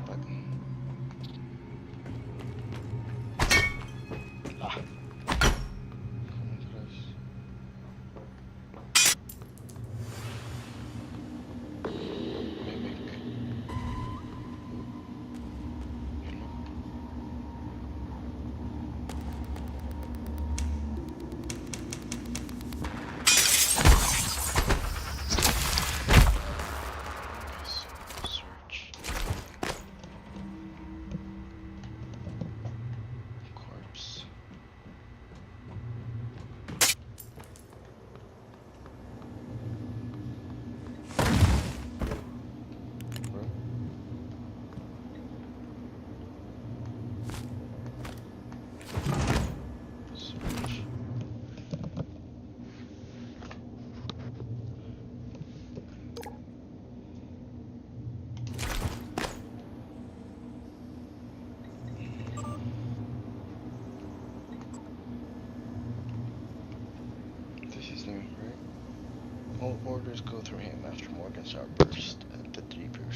S3: Button. Ah. Come across. Mimic. Hello. Search. Corpse. Bro. Search. This is new, right? All orders go through him after Morgan's outburst at the debrief,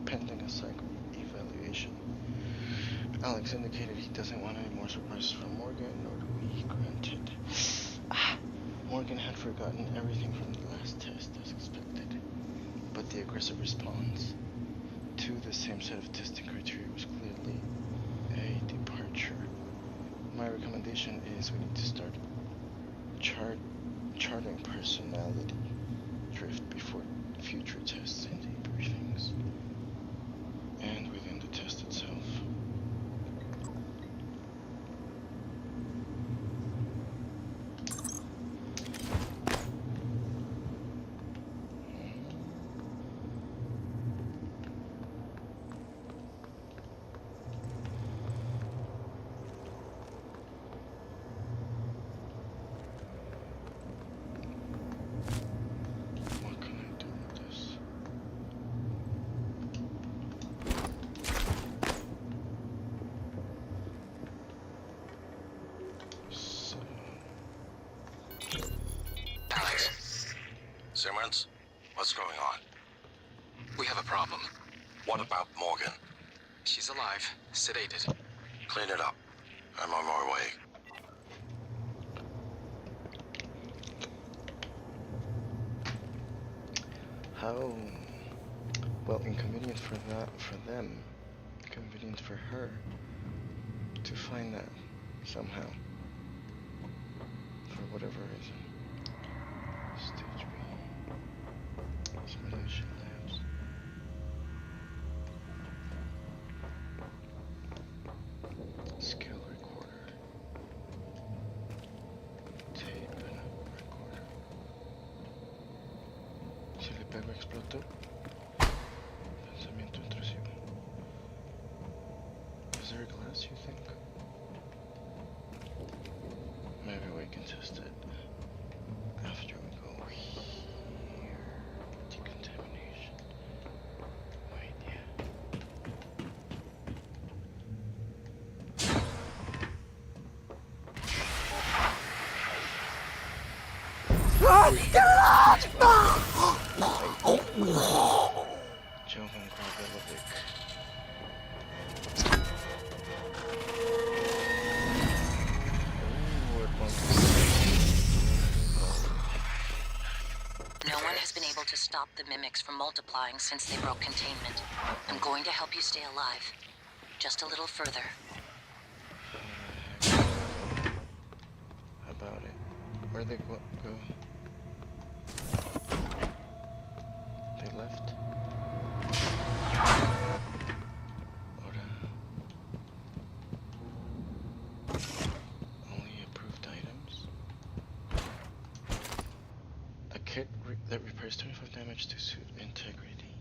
S3: pending a psych evaluation. Alex indicated he doesn't want any more surprises from Morgan, nor do we. Granted. Morgan had forgotten everything from the last test as expected, but the aggressive response to the same set of testing criteria was clearly a departure. My recommendation is we need to start charting personality drift before future tests and debriefings, and within the test itself. What can I do with this? So,
S2: Alex. Simmons, what's going on?
S9: We have a problem.
S2: What about Morgan?
S9: She's alive, sedated.
S2: Clean it up. I'm on my way.
S3: How? Well, inconvenient for them, convenient for her to find that somehow, for whatever reason. Stage B. Simulation labs. Skill recorder. Tape recorder. Si le pego explotó. Pensamiento intrusivo. Is there a glass, you think? Maybe we can test it after we go here. Decontamination. Wait, yeah. Johan Karlovic.
S10: No one has been able to stop the mimics from multiplying since they broke containment. I'm going to help you stay alive. Just a little further.
S3: How about it? Where'd they go? They left? Only approved items? A kit that repairs 25 damage to suit integrity.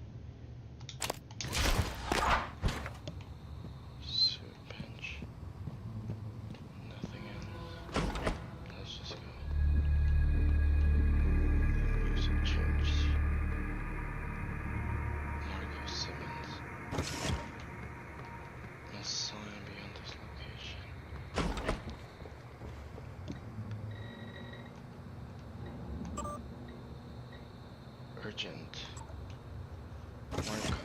S3: Suit bench. Nothing else. Let's just go. Music changed. Marco Simmons. No sign beyond this location. Urgent. Marco.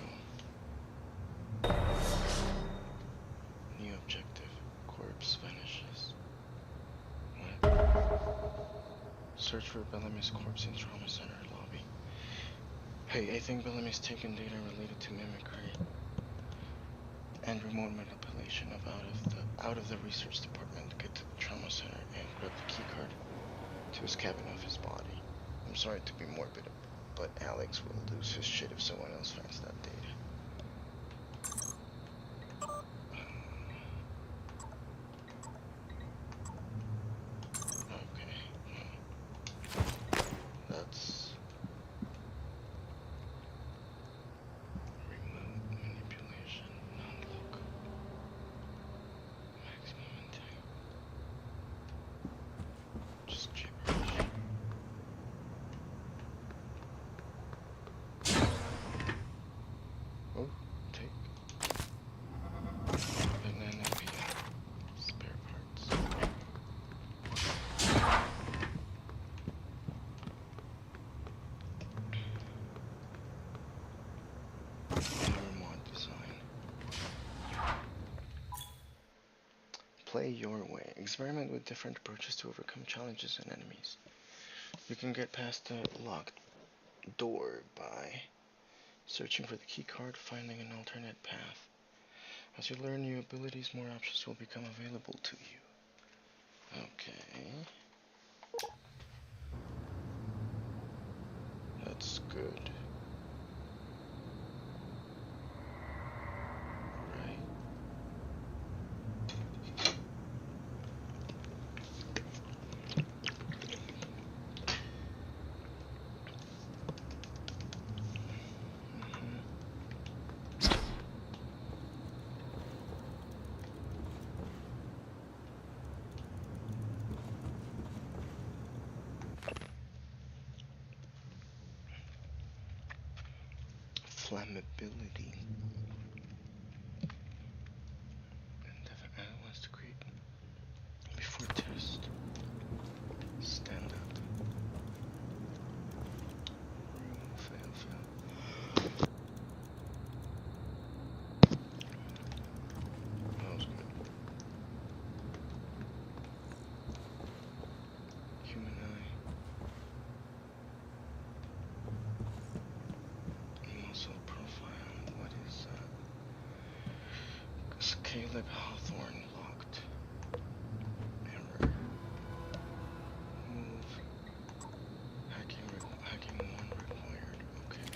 S3: New objective. Corpse vanishes. What? Search for Bellamy's corpse in Trauma Center lobby. Hey, I think Bellamy's taken data related to mimicry and remote manipulation out of the research department. Get to the Trauma Center and grab the keycard to his cabin of his body. I'm sorry to be morbid, but Alex will lose his shit if someone else finds that data. Okay. That's remote manipulation, non-local, maximum intent. Just gibberish. Oh, take banana peel, spare parts. Mod design. Play your way. Experiment with different approaches to overcome challenges and enemies. You can get past the locked door by searching for the key card, finding an alternate path. As you learn new abilities, more options will become available to you. Okay. That's good. Right. Flammability. And if Anna wants to creep before test, stand up. Fail. That was good. Human eye. like Hawthorne locked. Error. Move. Hacking 1 required. Okay.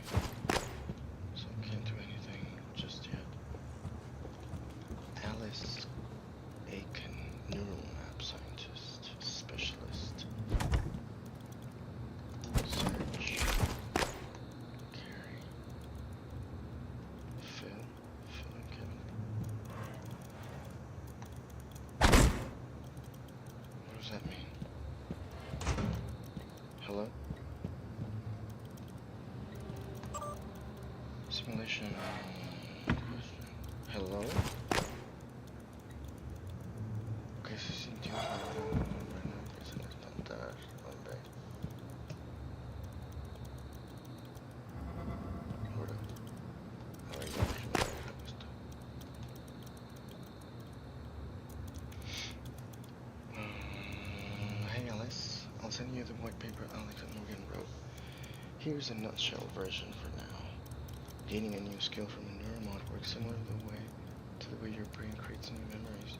S3: So can't do anything just yet. Alice Aiken, neural map scientist, specialist. Search. Carry. Phil and Kevin. What does that mean? Hello? Simulation question. Hello? ¿Qué se sintió? Bueno, que se les contar, hombre. Ahora, a ver, ya me deja esto. Hey Alice, I'll send you the white paper Alex and Morgan wrote. Here's a nutshell version for now. Gaining a new skill from a neuromod works similar to the way your brain creates new memories.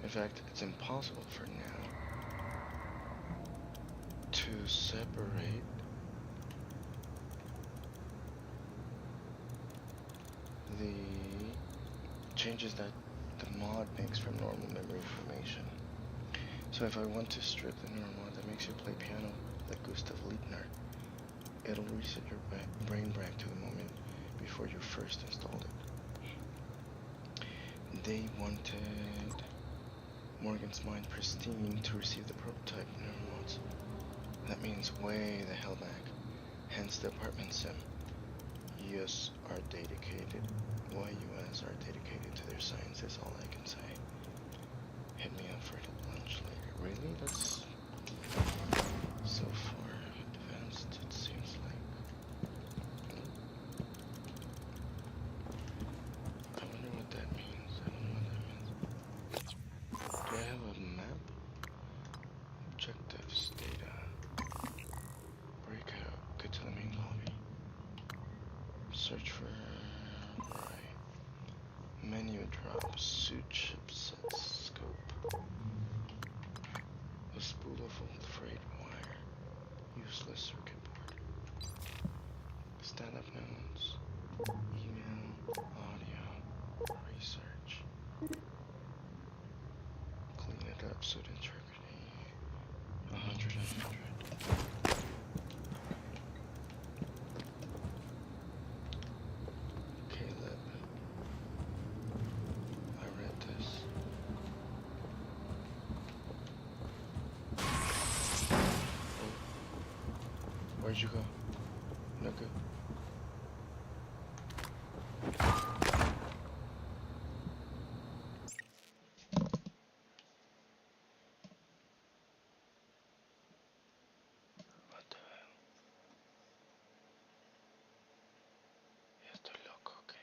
S3: In fact, it's impossible for now to separate the changes that the mod makes from normal memory formation. So if I want to strip the neuromod that makes you play piano like Gustav Liebner, it'll reset your brain back to the moment before you first installed it. They wanted Morgan's mind pristine to receive the prototype neuromods. That means way the hell back. Hence the apartment sim. US are dedicated. YUS are dedicated to their science is all I can say. Hit me up for lunch later. Really? That's so far advanced, it seems like. I wonder what that means. I don't know what that means. Do I have a map? Objectives, data. Breakout. Get to the main lobby. Search for right. Menu drop. Suit chipset scope. A spool of old freight wire. Useless circuit board. Stand-up notes. Email. Audio. Research. Clean it up. Suit integrity. 100 and 100. Caleb. I read this. Oh. Where'd you go? No good. What the hell? Estoy loco, ¿qué?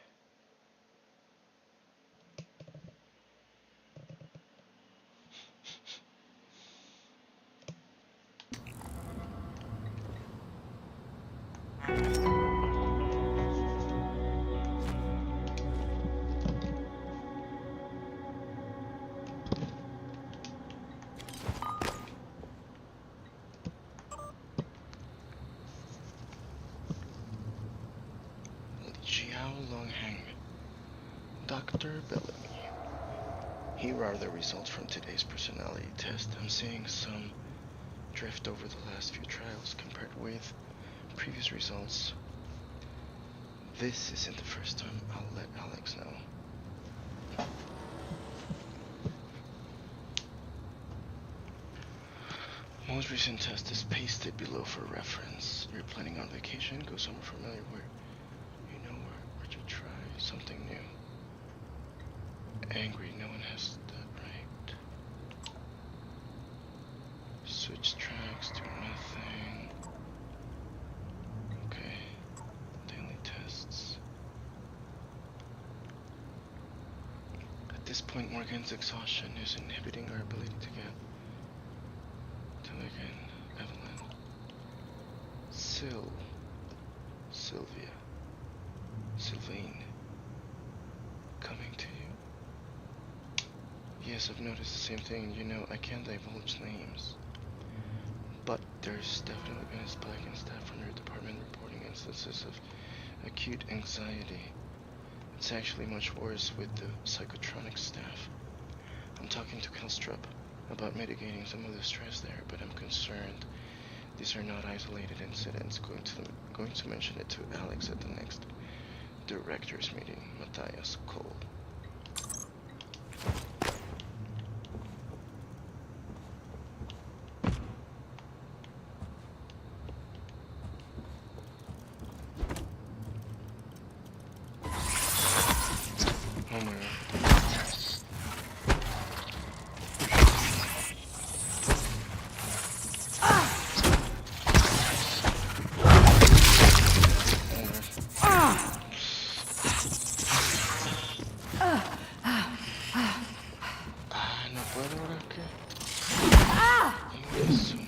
S3: Longhang. Dr. Bellamy. Here are the results from today's personality test. I'm seeing some drift over the last few trials compared with previous results. This isn't the first time. I'll let Alex know. Most recent test is pasted below for reference. You're planning on vacation? Go somewhere familiar where you know where to try something new. Angry, no one has that right. Switch tracks, do nothing. Okay. Daily tests. At this point, Morgan's exhaustion is inhibiting our ability to get to again. Evelyn. Sylvia. Sylvain. Coming to you. Yes, I've noticed the same thing. You know, I can't divulge names. But there's definitely been a spike in staff from your department reporting instances of acute anxiety. It's actually much worse with the psychotronic staff. I'm talking to Kelstrup about mitigating some of the stress there, but I'm concerned these are not isolated incidents. Going to mention it to Alex at the next directors meeting. Matthias Cole. Oh my god. No puedo ahora que. Eso.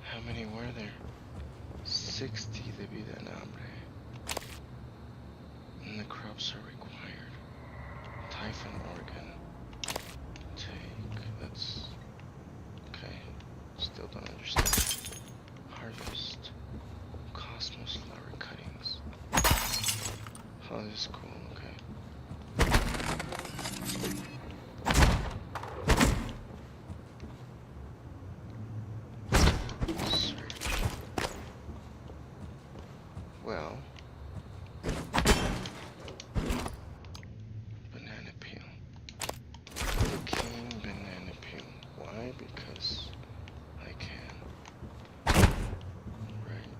S3: How many were there? 60 de vida en hambre. And the crops are required. Typhon organ. Take. That's. Okay. Still don't understand. Harvest. Cosmos flower cuttings. Oh, this is cool. Okay. Search. Well. Banana peel. The king banana peel. Why? Because I can. Right.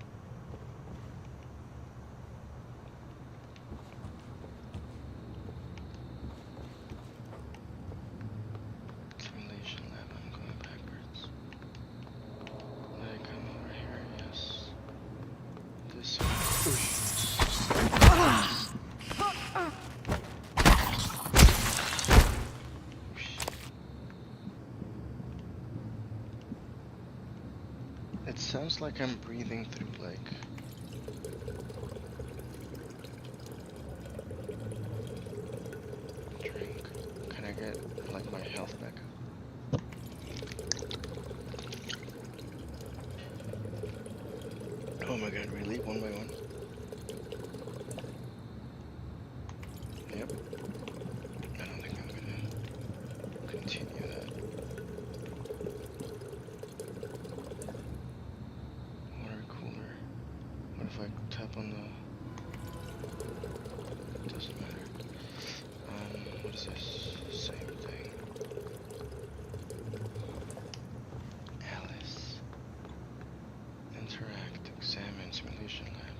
S3: Accumulation lab. I'm going backwards. Like I'm over here. Yes. This one. It sounds like I'm breathing through like drink. Can I get like my health back? Oh my god, really? One by one? Yep. I don't think I'm gonna continue that. Water cooler. What if I tap on the... It doesn't matter. What is this? Same thing. Alice. Interact. Examine. Simulation lab.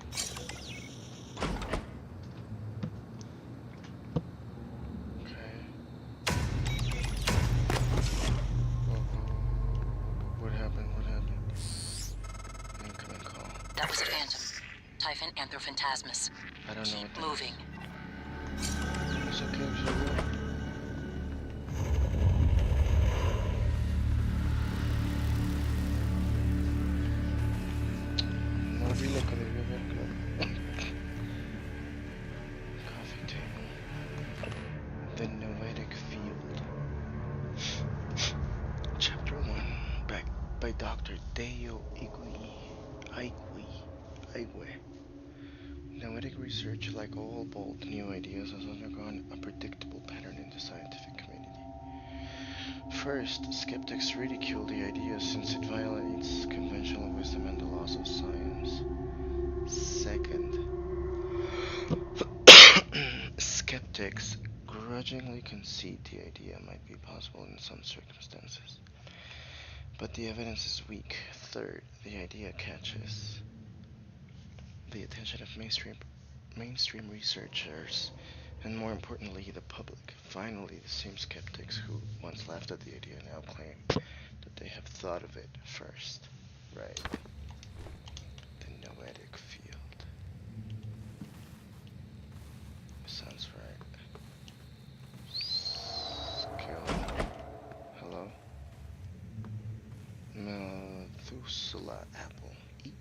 S3: Okay. What happened? What happened? Incoming call.
S10: That was a phantom. Typhon Anthrophantasmus.
S3: I don't know what
S10: Keep
S3: that
S10: moving.
S3: is. It's okay, it's okay. No vi lo que debí haber, claro. Coffee table. The Noetic Field. Chapter 1. By Dr. Deo Igwe. Noetic research, like all bold new ideas, has undergone a predictable pattern in the scientific community. First, skeptics ridicule the idea since it violates conventional wisdom and the laws of science. Second, skeptics grudgingly concede the idea might be possible in some circumstances, but the evidence is weak. Third, the idea catches the attention of mainstream researchers, and more importantly, the public. Finally, the same skeptics who once laughed at the idea now claim that they have thought of it first. Right. The Noetic Field. Sounds right. Skill. Hello? Methuselah apple. Eat.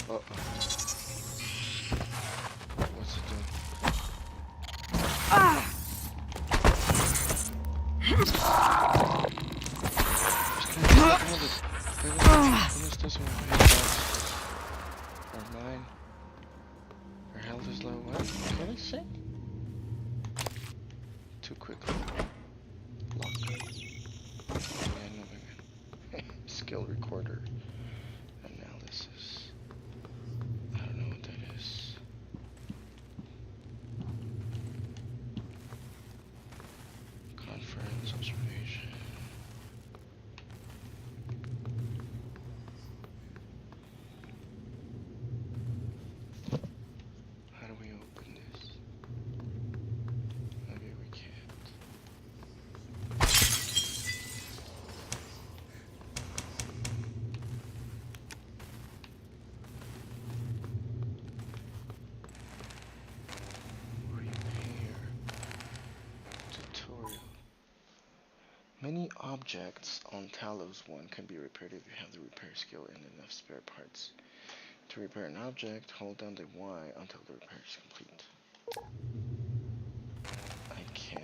S3: Uh-oh. What's it doing? Or mine. Her health is low. What? Can I say? Too quickly. Lock. Yeah, no, skill recorder. Analysis. I don't know what that is. Conference observation. How do we open this? Maybe we can't. Tutorial. Many objects on Talos 1 can be repaired if you have the repair skill and enough spare parts. To repair an object, hold down the Y until the repair is complete. I can't.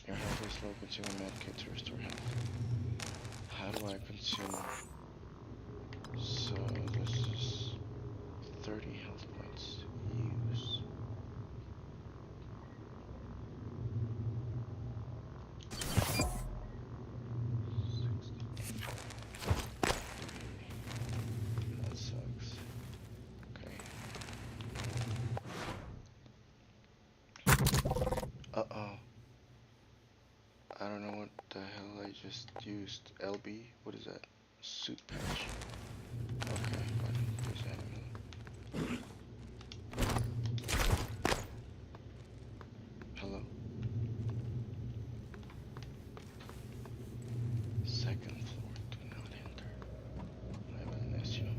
S3: Your health is low, consume a medkit to restore health. How do I consume? So this is 30 health points. Use. That sucks. Okay. Uh-oh. I don't know what the hell I just used. LB? What is that? Suit patch. Okay, but there's animal. Hello? Second floor, do not enter. I will miss you.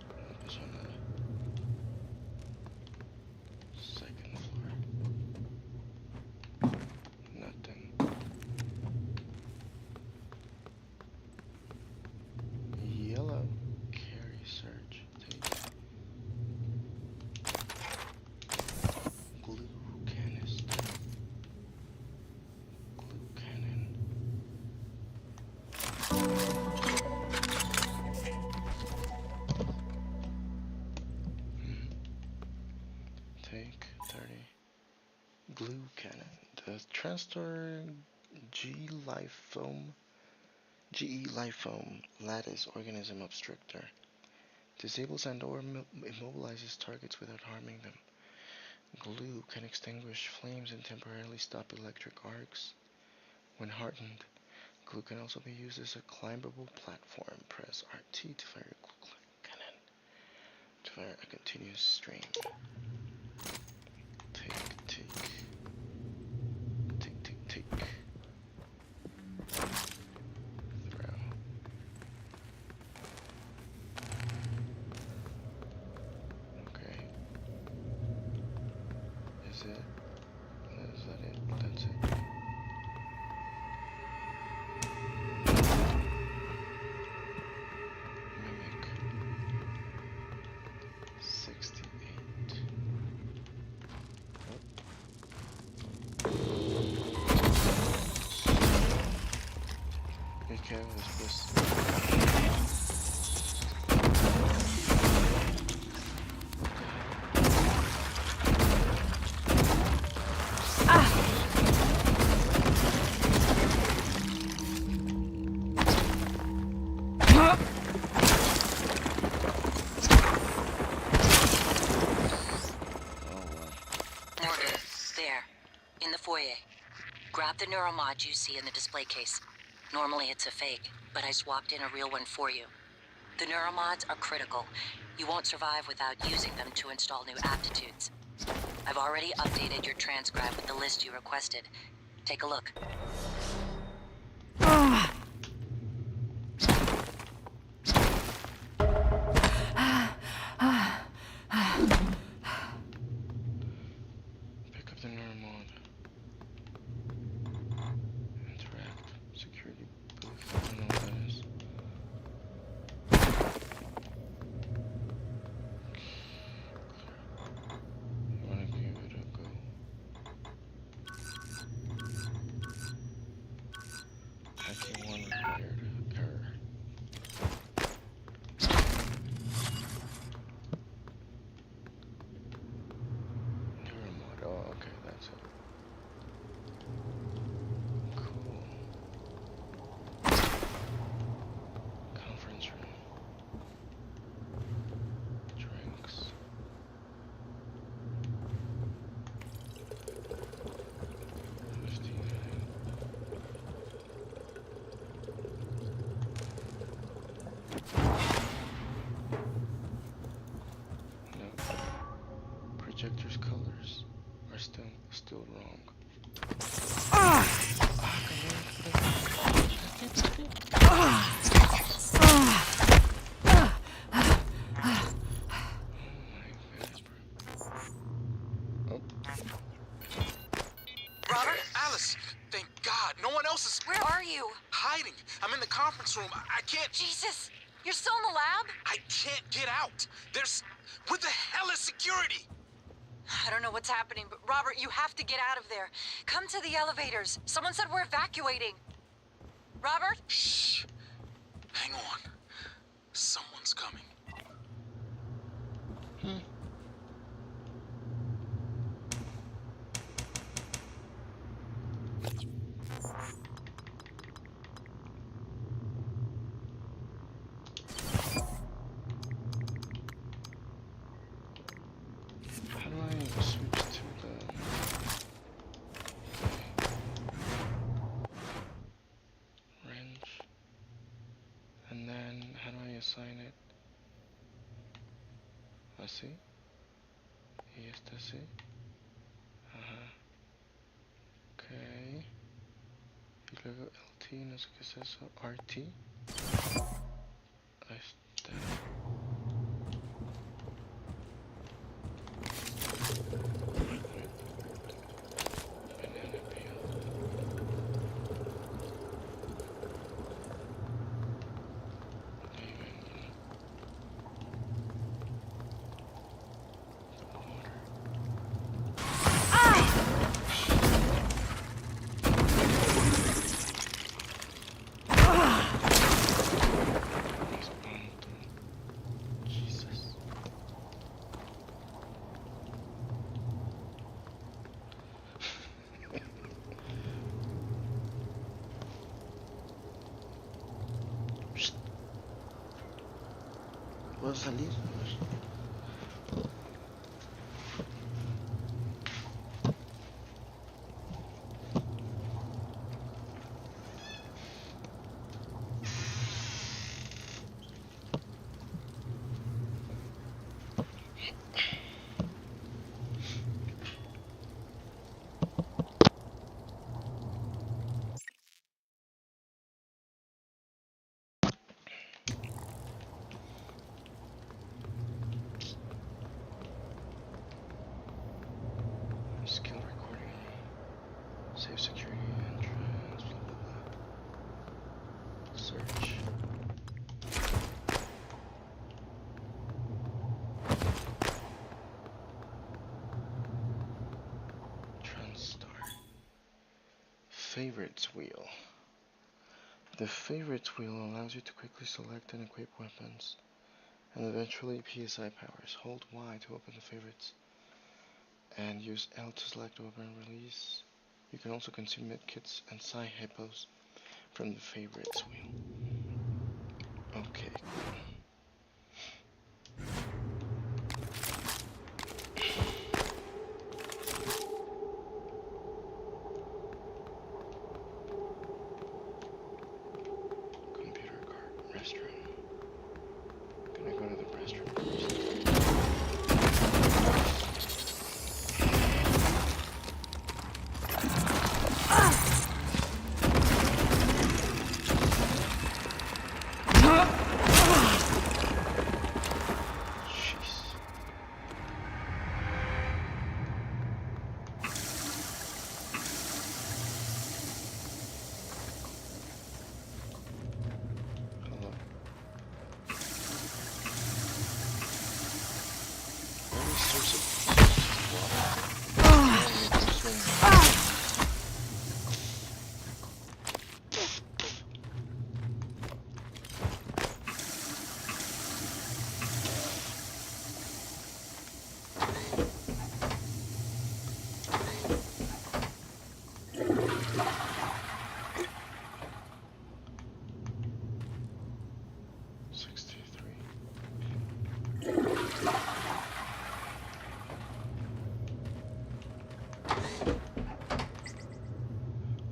S3: No pasa nada. Second floor. Nothing. Yellow. Carry surge. Take. Glue canister. Glue cannon. Take 30. Glue cannon. The Transtor GE Life Foam Lattice Organism Obstructor disables and or immobilizes targets without harming them. Glue can extinguish flames and temporarily stop electric arcs. When hardened, glue can also be used as a climbable platform. Press RT to fire a glue cannon. To fire a continuous stream. Take. Throw. Okay. Is it? Is that it? That's it. Mimic. 68. Be careful with this.
S10: Morgan, there. In the foyer. Grab the neuromod you see in the display case. Normally it's a fake, but I swapped in a real one for you. The neuromods are critical. You won't survive without using them to install new aptitudes. I've already updated your transcribe with the list you requested. Take a look.
S3: Pick up the neuromod. Interact. Security booth. I don't know what that is.
S9: conference room. I can't...
S10: Jesus! You're still in the lab?
S9: I can't get out. There's... What the hell is security?
S10: I don't know what's happening, but Robert, you have to get out of there. Come to the elevators. Someone said we're evacuating. Robert?
S9: Shh. Hang on. Someone's coming.
S3: How do I switch to the wrench? And then how do I assign it? Así. Y este así. Ajá. Ok. Y luego LT, no sé qué es eso. RT. Ahí está. Banana peel. Ahí vengo. Water. Espanto. Jesus. ¿Puedo salir? Skill recording. Save security entrance. Blah blah blah. Search. Transstar. Favorites wheel. The favorites wheel allows you to quickly select and equip weapons, and eventually PSI powers. Hold Y to open the favorites, and use L to select weapon release. You can also consume medkits and psi hippos from the favorites wheel. Okay, cool. Computer cart, restroom. Can I go to the restroom first? Jeez. Hello. Very source of water.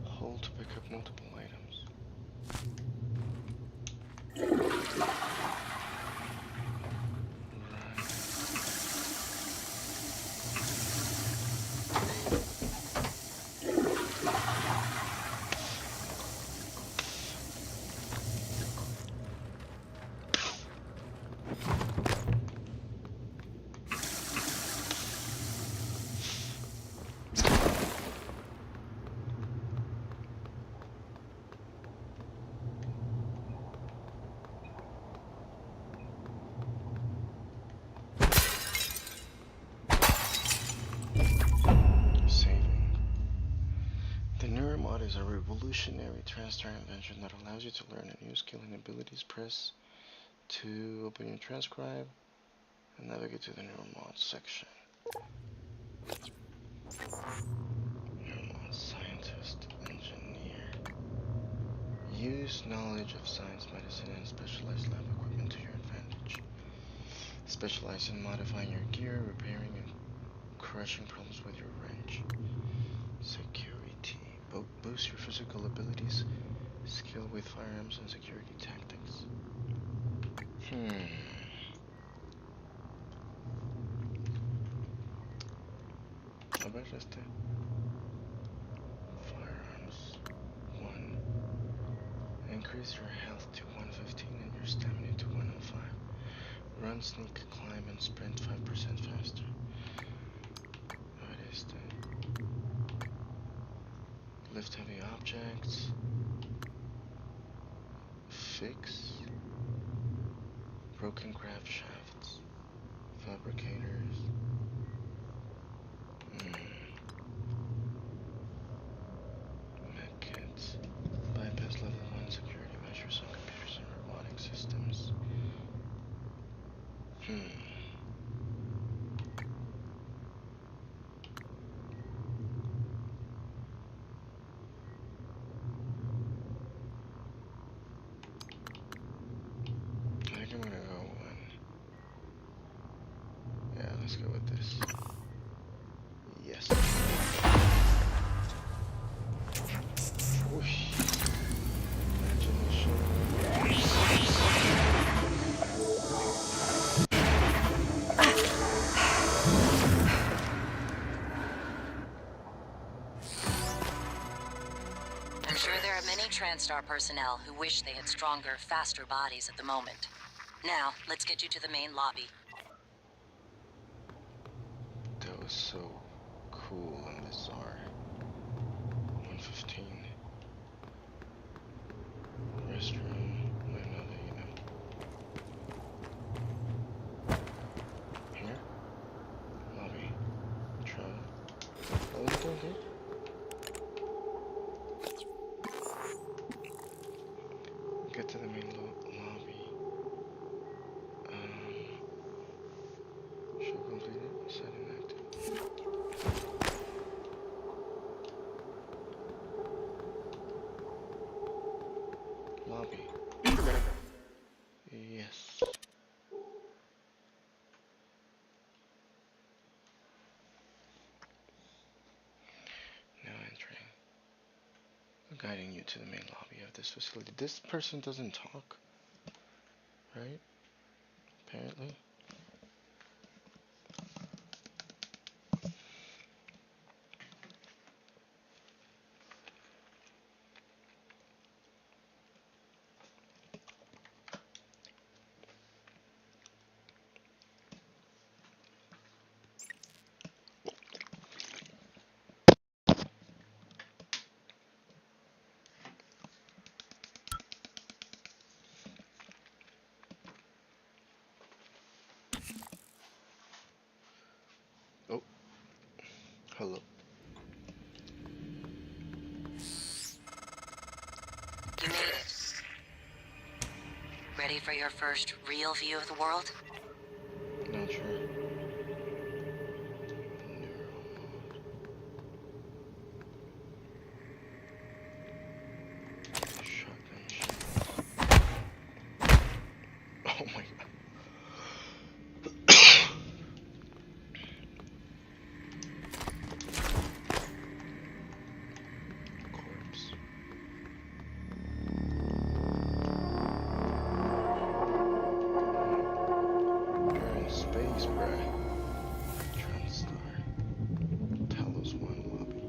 S3: Hold to pick up multiple items. Right. revolutionary TranStar invention that allows you to learn a new skill and abilities. Press to open your transcribe and navigate to the new mods section. New mods, scientist, engineer. Use knowledge of science, medicine, and specialized lab equipment to your advantage. Specialize in modifying your gear, repairing and crushing problems with your wrench. Security. Boost your physical abilities, skill with firearms, and security tactics. A ver este. Firearms. 1. Increase your health to 115 and your stamina to 105. Run, sneak, climb, and sprint 5% faster. A ver este. Lift heavy objects. Fix. Broken craft shafts. Fabricators. Medkits. Bypass level 1 security measures on computers and robotic systems. I think I'm gonna go one. Yeah, let's go with this. Yes. Whoosh. Imagine the show.
S10: I'm sure there are many TranStar personnel who wish they had stronger, faster bodies at the moment. Now, let's get you to the main lobby.
S3: That was so cool and bizarre. 115. Restroom. I know that, you know. Here? Lobby. Travel. Oh, let's go here. Get to the main lobby. Show completed. Set inactive. Lobby. Yes. Now entering. Guiding you to the main lobby of this facility. This person doesn't talk, right? Apparently. Oh. Hello.
S10: You made it. Ready for your first real view of the world?
S3: Not sure. Shotgun shell. Oh my god. Corpse. You're in space, bruh. TranStar. Talos 1 lobby.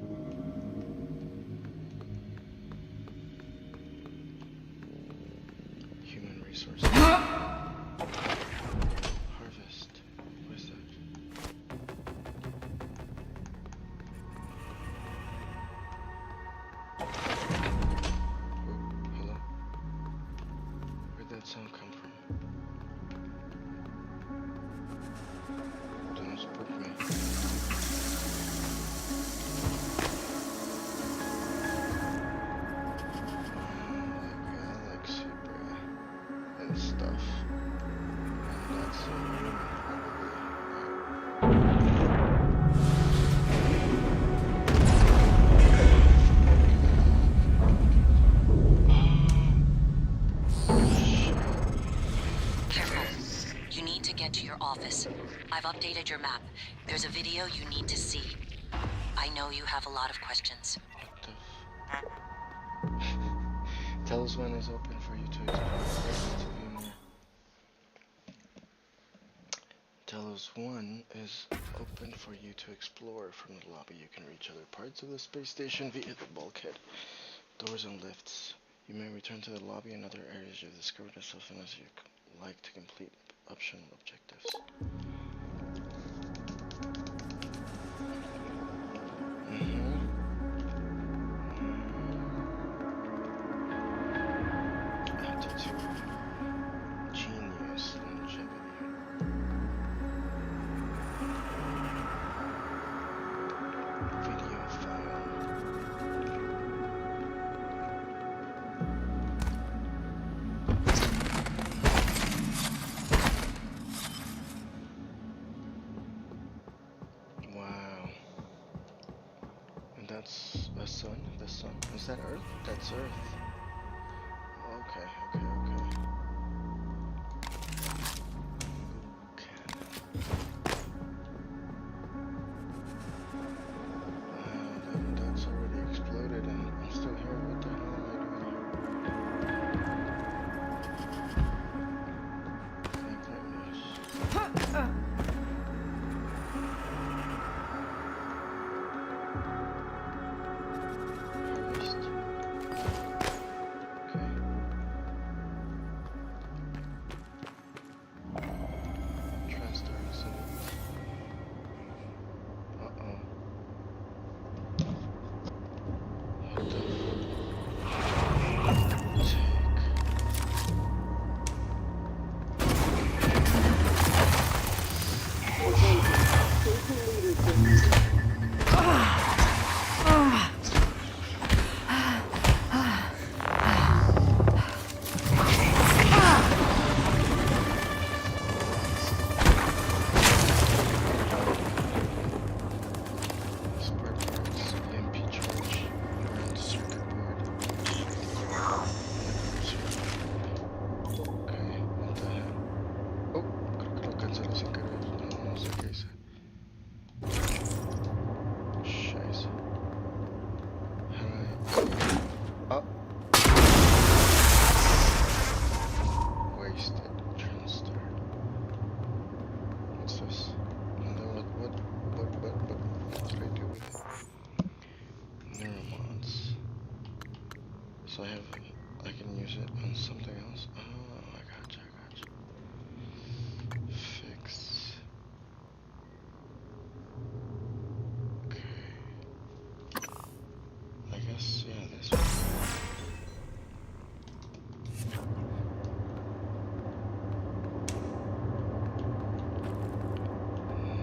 S3: Human resources. Harvest. What is that? Oh, hello? Where'd that sound come from? Don't spook me. and stuff. And that's probably.
S10: You need to get to your office. I've updated your map. There's a video you need to see. I know you have a lot of questions.
S3: Tell us when is open for you to explore. Tell us when is open for you to explore. From the lobby you can reach other parts of the space station via the bulkhead, doors and lifts. You may return to the lobby and other areas you've discovered as often as you like to complete optional objectives. Attitude, genius, longevity. Video file. Wow. And that's a sun? The sun? Is that Earth? That's Earth. Okay. Wow, that's already exploded and I'm still here. What the hell am I doing I can use it on something else. Oh, I gotcha. Fix. Okay. I guess, yeah, this one.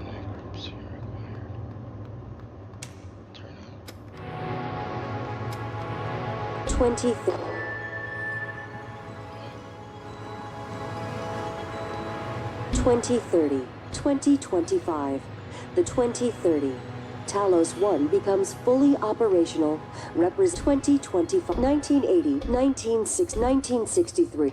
S3: Necropsy required. Turn on.
S1: 2030, 2025. The 2030. Talos 1 becomes fully operational. Represents 2025, 1980, 1963.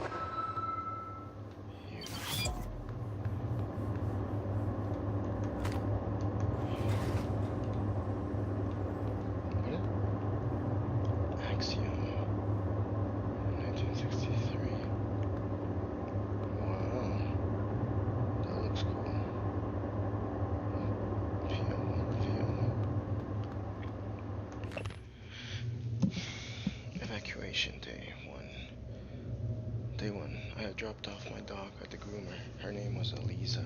S3: Day 1. I had dropped off my dog at the groomer. Her name was Elisa.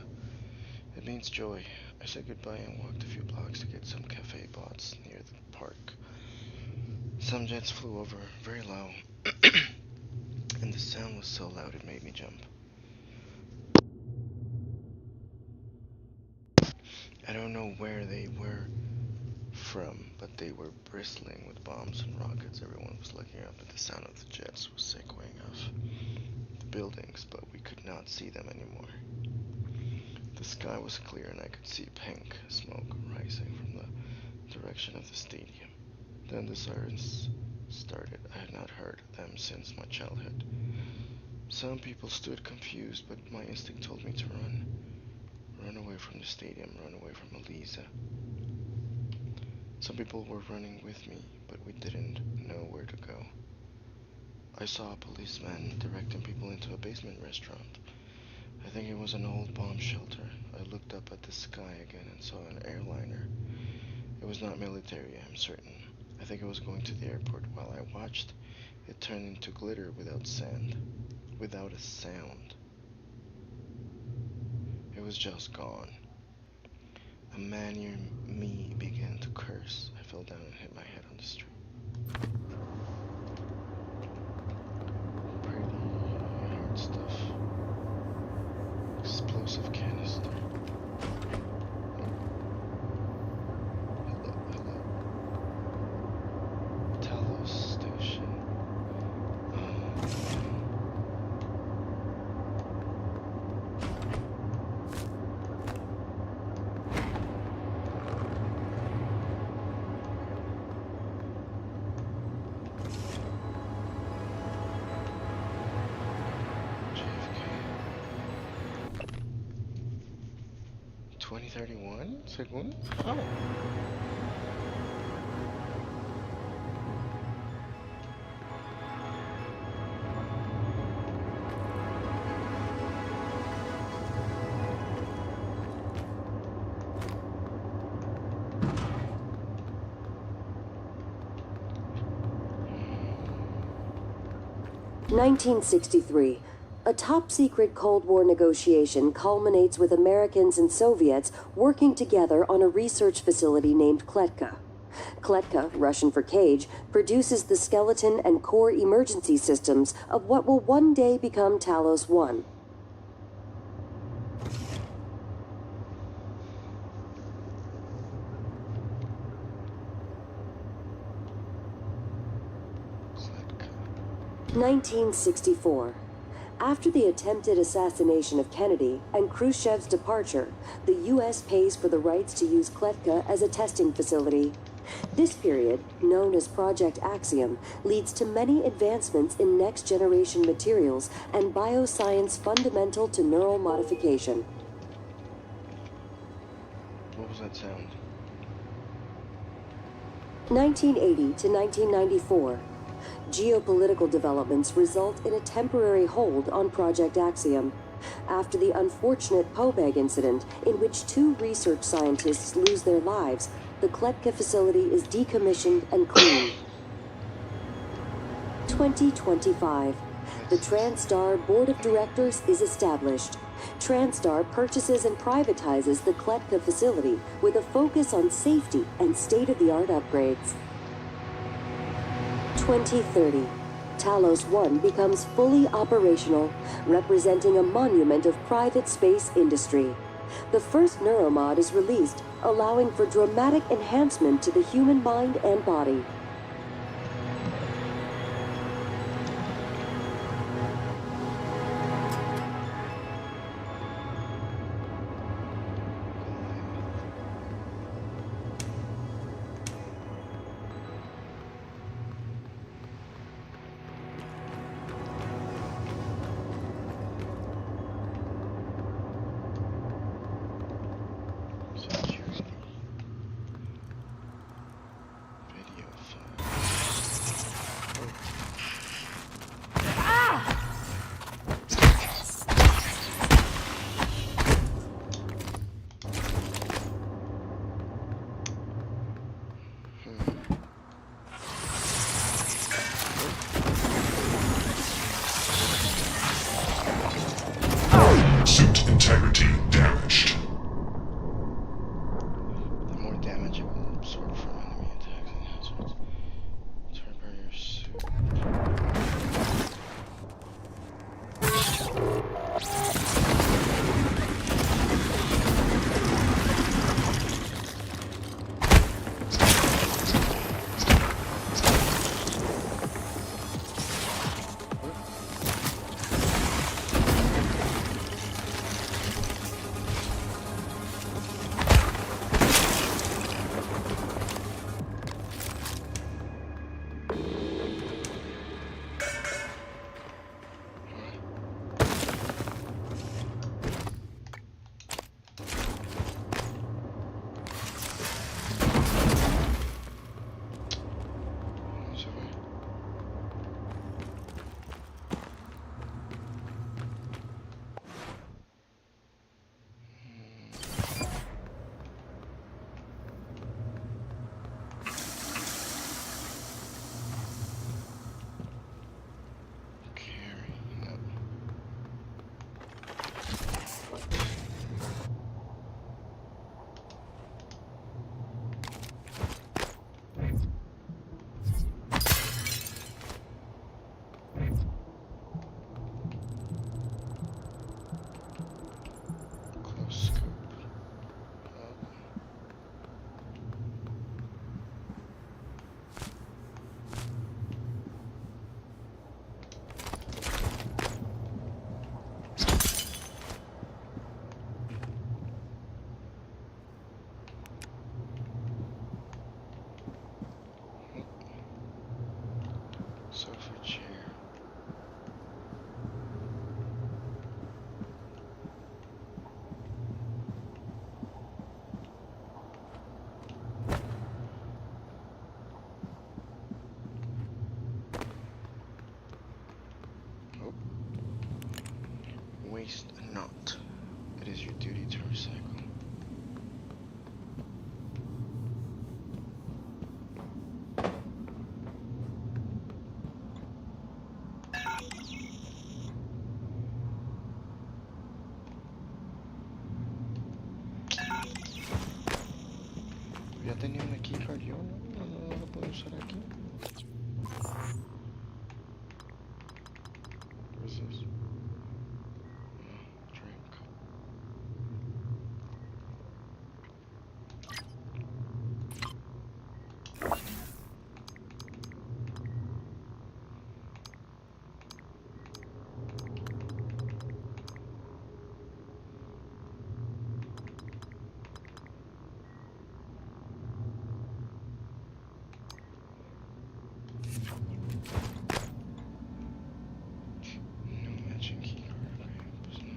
S3: It means joy. I said goodbye and walked a few blocks to get some cafe bots near the park. Some jets flew over, very low, and the sound was so loud it made me jump. I don't know where they were from, but they were bristling with bombs and rockets. Everyone was looking up, and the sound of the jets was echoing off. The buildings, but we could not see them anymore. The sky was clear and I could see pink smoke rising from the direction of the stadium. Then the sirens started. I had not heard them since my childhood. Some people stood confused, but my instinct told me to run. Run away from the stadium, run away from Elisa. Some people were running with me, but we didn't know where to go. I saw a policeman directing people into a basement restaurant. I think it was an old bomb shelter. I looked up at the sky again and saw an airliner. It was not military, I'm certain. I think it was going to the airport. While I watched, it turned into glitter without a sound. It was just gone. A man near me began to curse. I fell down and hit my head on the street. Pretty hard stuff. Explosive canister. Hello. Talos station. 2031, según. Oh.
S1: (1963). A top-secret Cold War negotiation culminates with Americans and Soviets working together on a research facility named Kletka. Kletka, Russian for cage, produces the skeleton and core emergency systems of what will one day become Talos 1. (1964). After the attempted assassination of Kennedy and Khrushchev's departure, the U.S. pays for the rights to use Kletka as a testing facility. This period, known as Project Axiom, leads to many advancements in next-generation materials and bioscience fundamental to neural modification.
S3: What was that sound?
S1: 1980 to 1994. Geopolitical developments result in a temporary hold on Project Axiom. After the unfortunate Pobeg incident, in which 2 research scientists lose their lives, the Kletka facility is decommissioned and cleaned. 2025. The TranStar Board of Directors is established. TranStar purchases and privatizes the Kletka facility with a focus on safety and state-of-the-art upgrades. 2030. Talos 1 becomes fully operational, representing a monument of private space industry. The first neuromod is released, allowing for dramatic enhancement to the human mind and body.
S11: Suit integrity damaged.
S3: The more damage it will absorb from enemy attacks and hazards. Repair your suit. waste not. It is your duty to recycle. Ya tenía una keycard yo, ¿no? No lo puedo usar aquí. What is this? Drink. No matching keycard. Okay, pues no.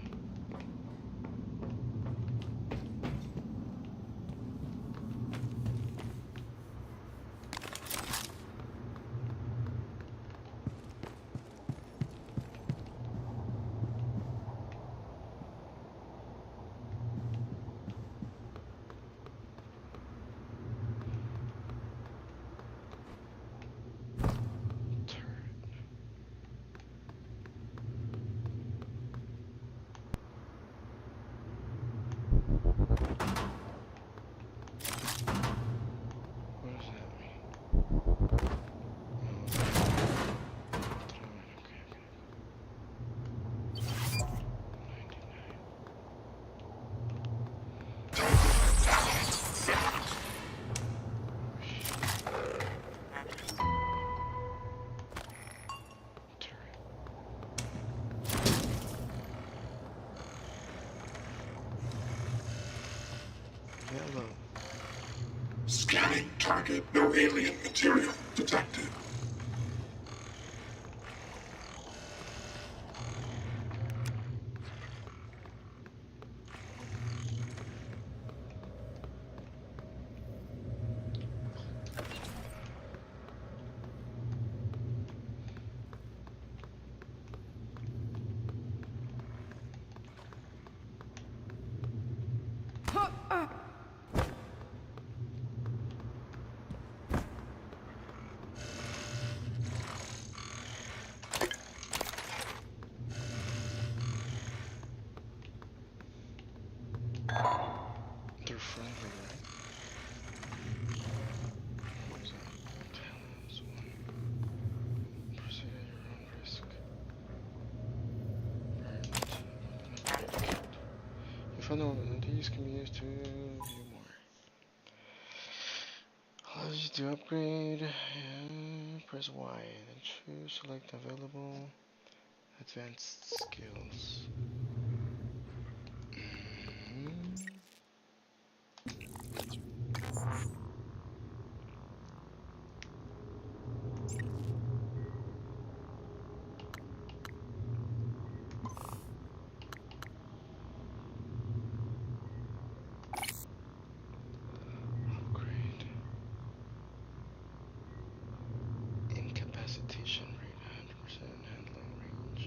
S3: What does that mean? Yellow.
S11: Scanning target. No alien material detected. They're friendly, right? What is that? Talents 1. Proceed at your own risk. Burned. You found out these can be used to view more. Allows you to upgrade. Press Y. Then choose select available advanced skills. Upgrade. Incapacitation rate 100% handling range.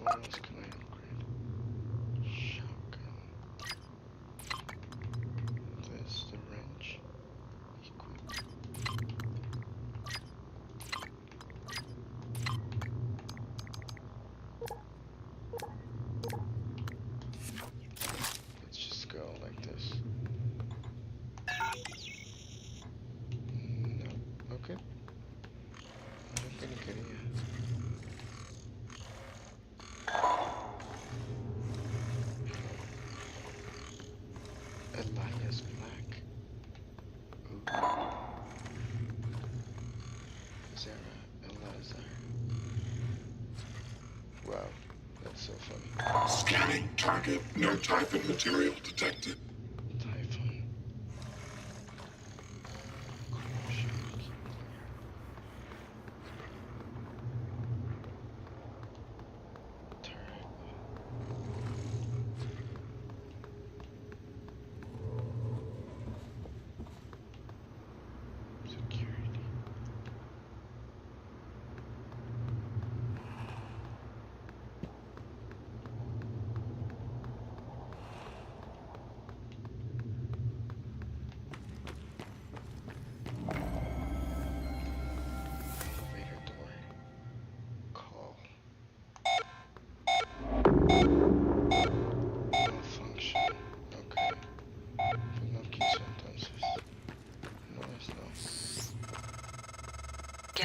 S11: What else can I upgrade? Shotgun. This, the wrench. Equip. Let's just go like this. No. Okay. Yo que ni quería. Elias Black. Ooh. Zara Elazar. Wow, that's so funny. Scanning target. No Typhon material detected.
S3: Typhon. Croatia. Turret.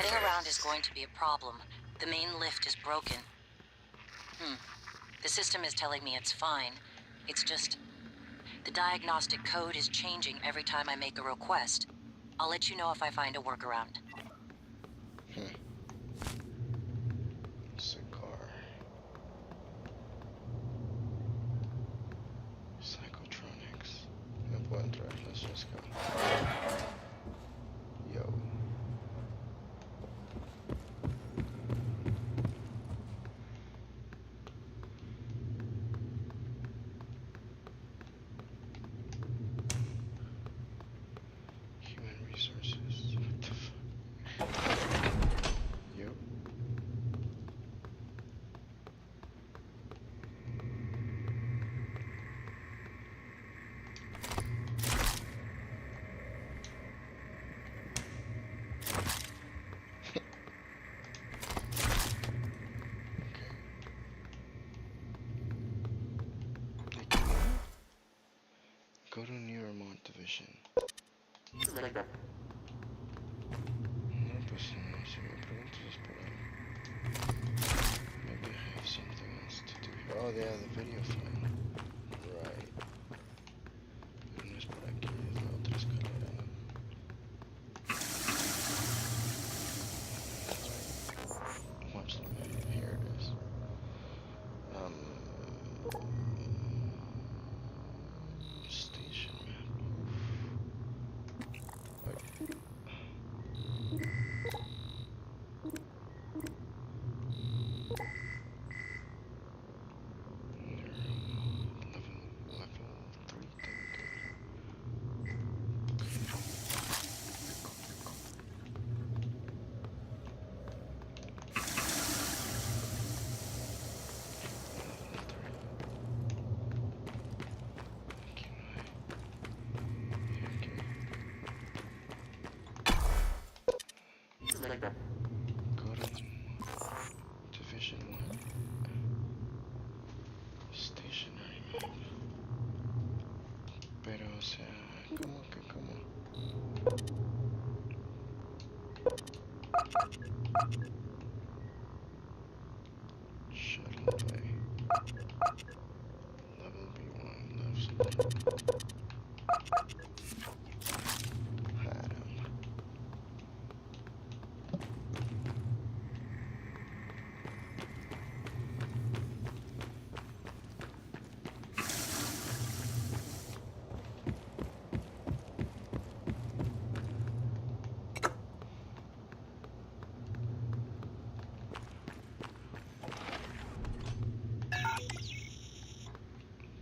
S10: Getting around is going to be a problem. The main lift is broken. The system is telling me it's fine. It's just... the diagnostic code is changing every time I make a request. I'll let you know if I find a workaround.
S11: Cigar. Psychotronics. No puedo entrar. Let's just go. Yo. Human resources. What the fuck? Yo. Go to Neuromont division. No, pues no, si me preguntas es por ahí. Maybe I have something else to do here. Oh, yeah, the video file. Right. No es por aquí, es la otra escalera, ¿no? Right. Watch the map. Here it is. Station map. Wait. Level 3 thing. Go to Division 1. Stationary map. Pero, o sea, ¿cómo que cómo? Shuttle bay. Level B1, left side. Adam.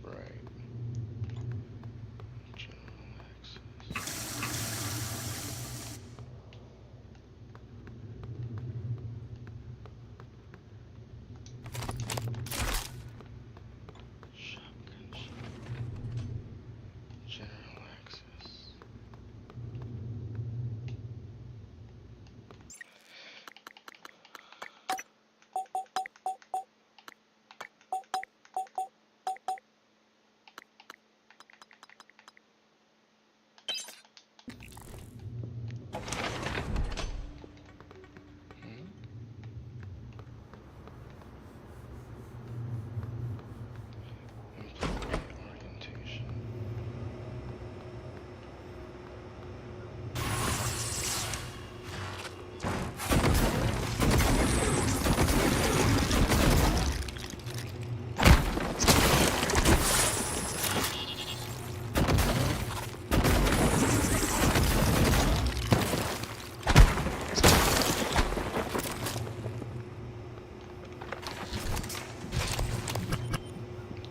S11: Right. General access. Shotgun shell. General access. Employee orientation.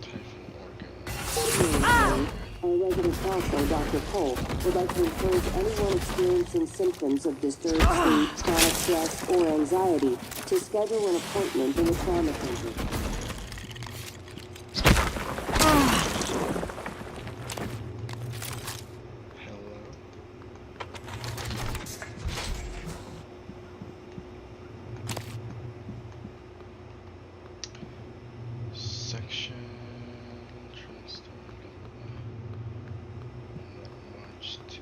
S11: Typhon organ.
S1: Our resident counselor, Dr. Cole, would like to encourage anyone experiencing symptoms of disturbed sleep, chronic stress, or anxiety to schedule an appointment in the trauma center.
S11: Hello. Section Transtar. March to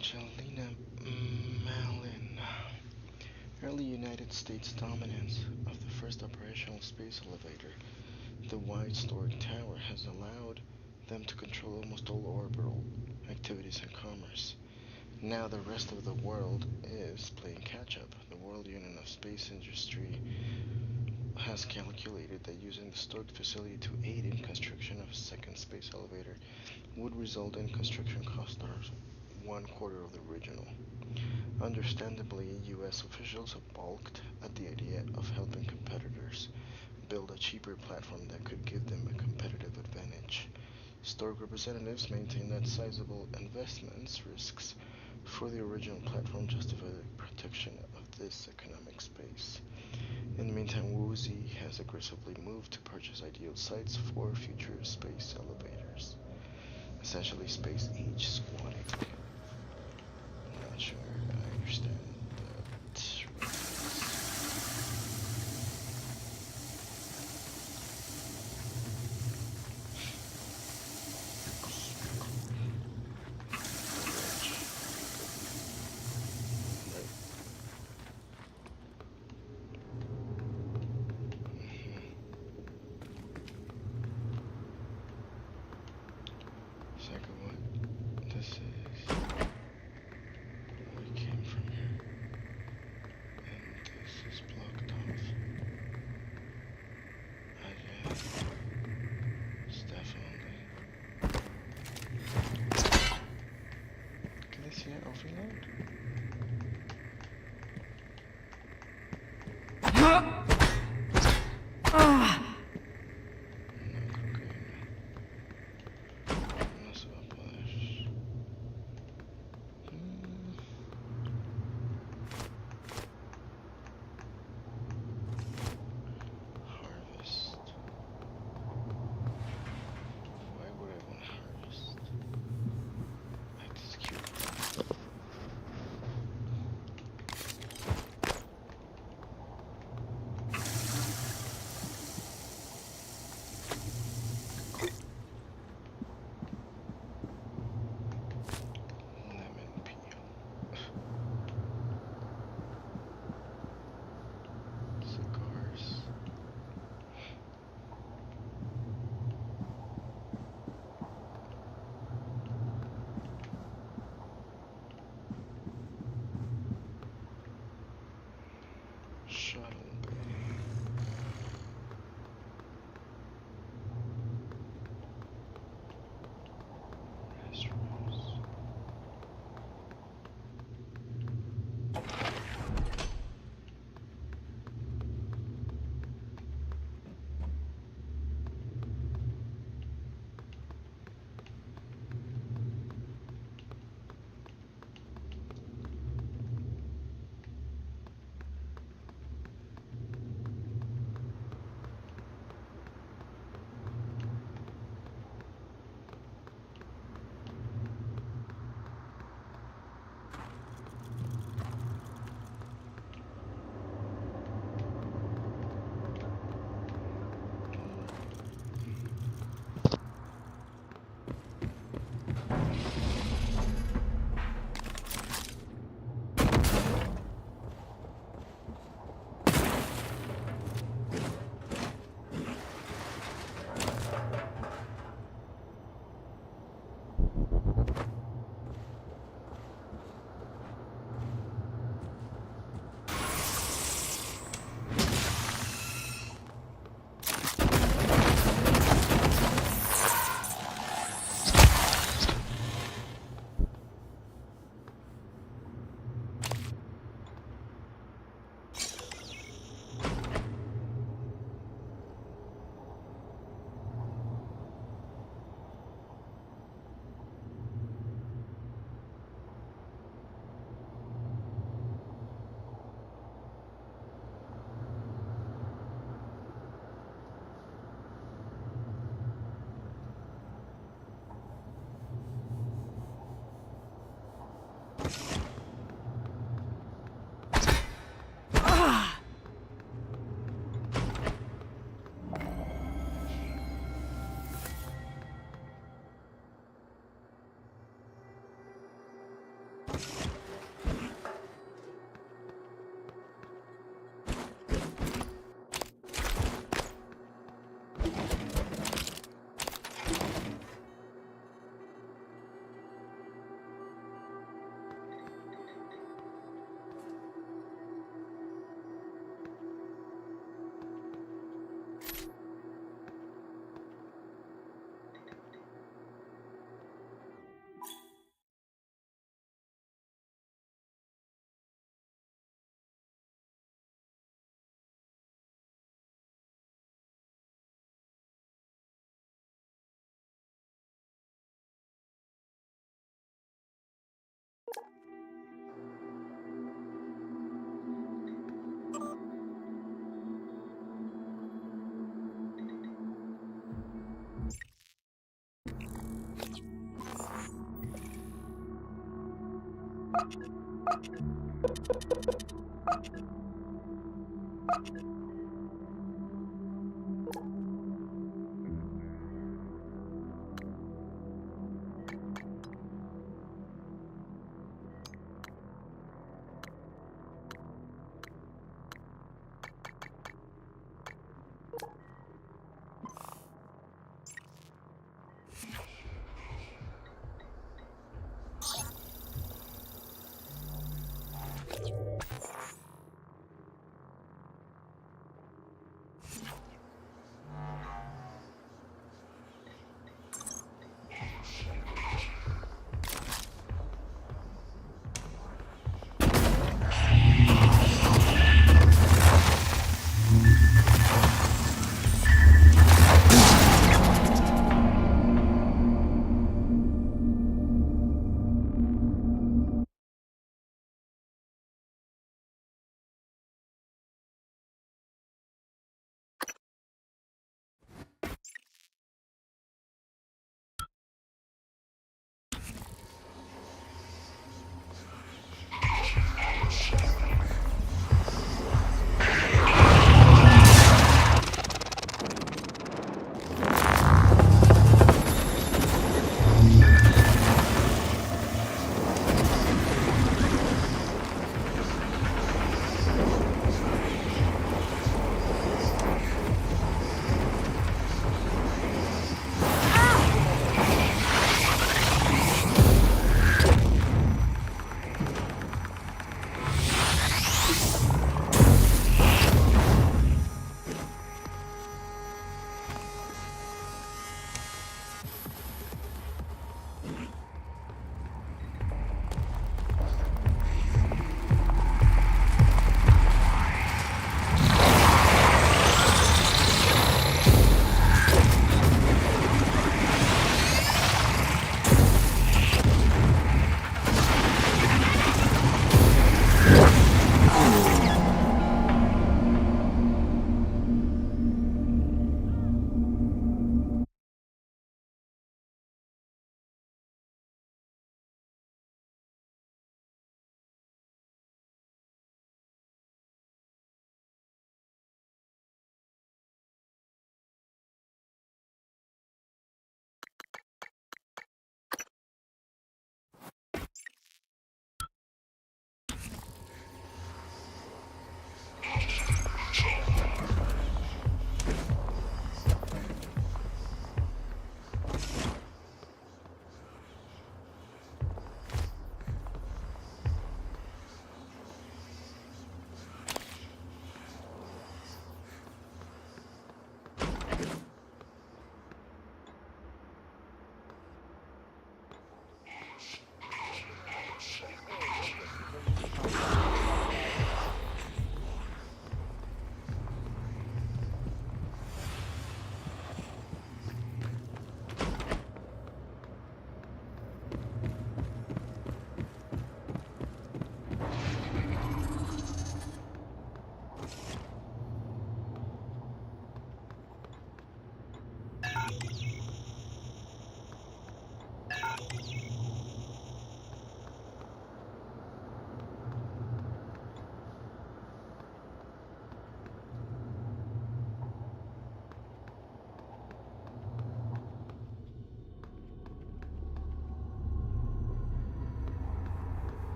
S11: Angelina Malin. Early United States dominance of the first operational space elevator, the Wide Storage Tower, has allowed them to control almost all orbital activities and commerce. Now the rest of the world is playing catch-up. The World Union of Space Industry has calculated that using the stored facility to aid in construction of a second space elevator would result in construction costs that are 1/4 of the original. Understandably, US officials have balked at the idea of helping competitors build a cheaper platform that could give them a competitive advantage. Stork representatives maintain that sizable investments risks for the original platform justify the protection of this economic space. In the meantime, Woozy has aggressively moved to purchase ideal sites for future space elevators, essentially space-age squatting. I'm not sure I understand that reference. Second one, this is we came from here, and this is blocked off. Staff only. Can I see an overload?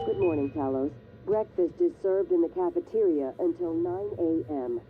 S1: Good morning, Talos. Breakfast is served in the cafeteria until 9 a.m.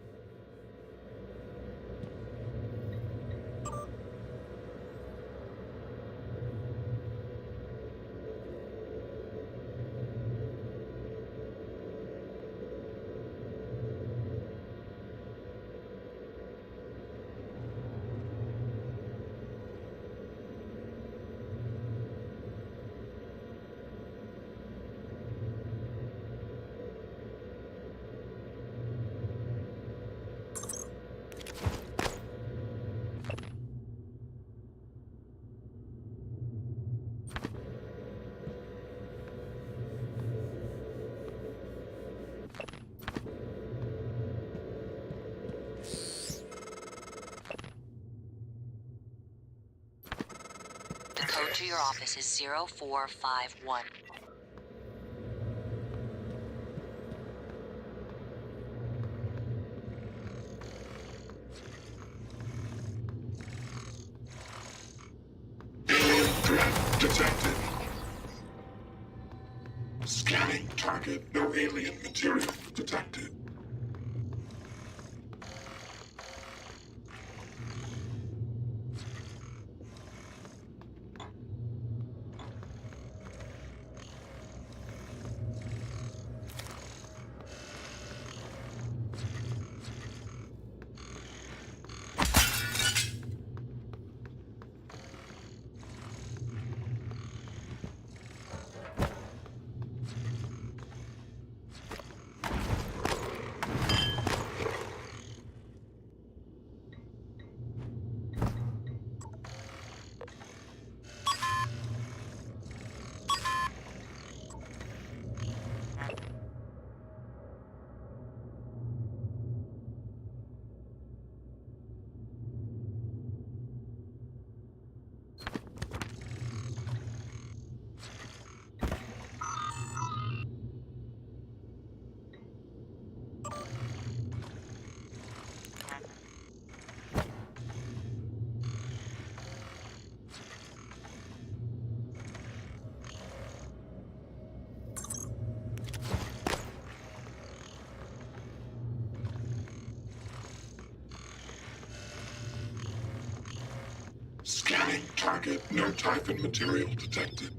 S10: The code to your office is 0451.
S12: Alien threat detected. Scanning target. No alien material detected. Scanning target. No typhon material detected.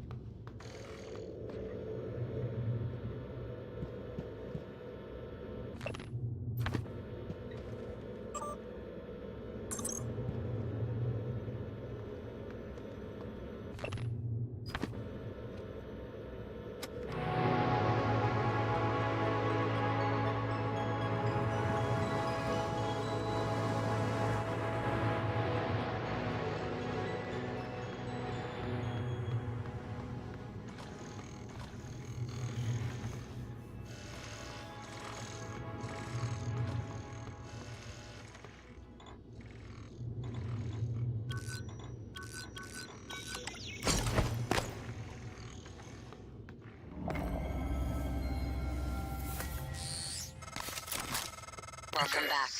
S10: Welcome back.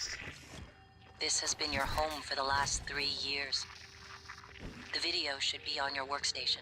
S10: This has been your home for the last 3 years. The video should be on your workstation.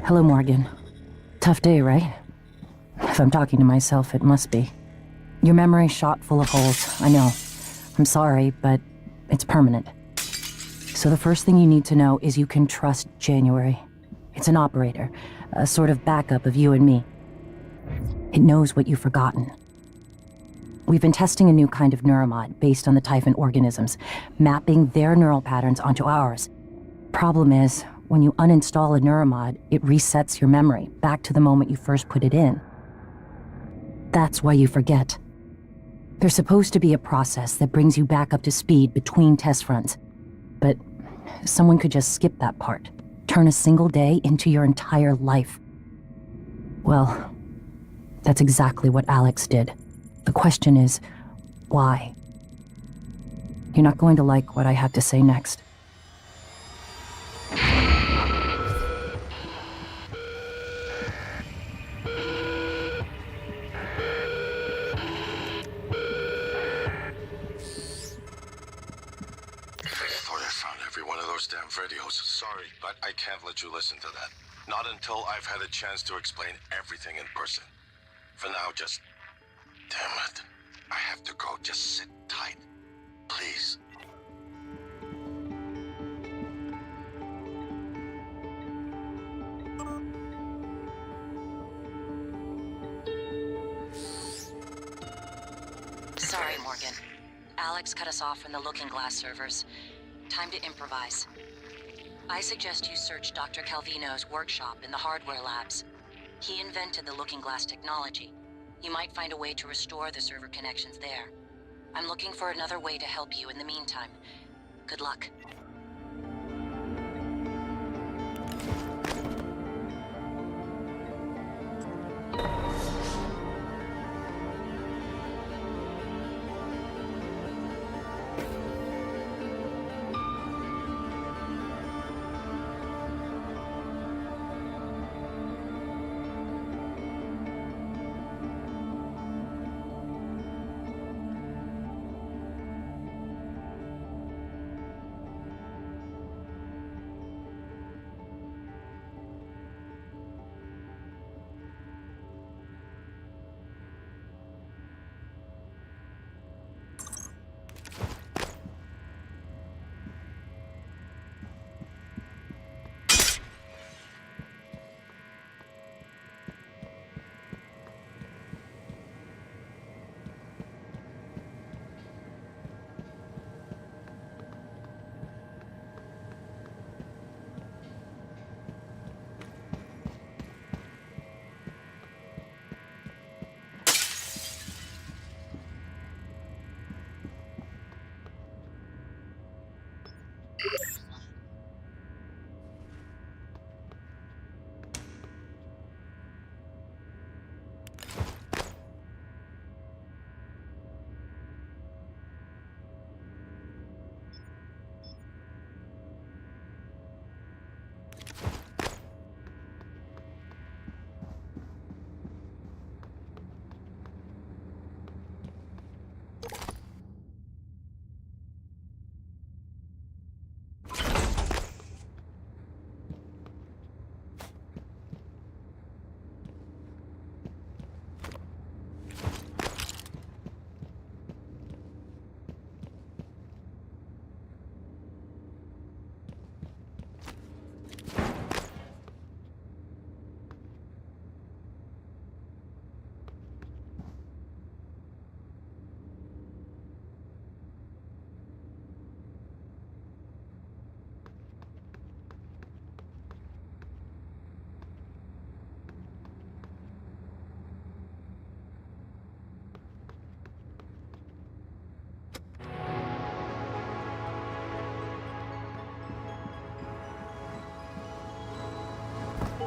S6: Hello, Morgan. Tough day, right? If I'm talking to myself, it must be. Your memory's shot full of holes, I know. I'm sorry, but it's permanent. So the first thing you need to know is you can trust January. It's an operator, a sort of backup of you and me. It knows what you've forgotten. We've been testing a new kind of neuromod based on the Typhon organisms, mapping their neural patterns onto ours. Problem is, when you uninstall a neuromod, it resets your memory back to the moment you first put it in. That's why you forget. There's supposed to be a process that brings you back up to speed between test runs. But someone could just skip that part, turn a single day into your entire life. Well, that's exactly what Alex did. The question is, why? You're not going to like what I have to say next.
S2: Damn videos. Sorry, but I can't let you listen to that. Not until I've had a chance to explain everything in person. For now, just... Damn it. I have to go. Just sit tight. Please.
S10: Sorry, Morgan. Alex cut us off from the Looking Glass servers. Time to improvise. I suggest you search Dr. Calvino's workshop in the hardware labs. He invented the Looking Glass technology. You might find a way to restore the server connections there. I'm looking for another way to help you in the meantime. Good luck.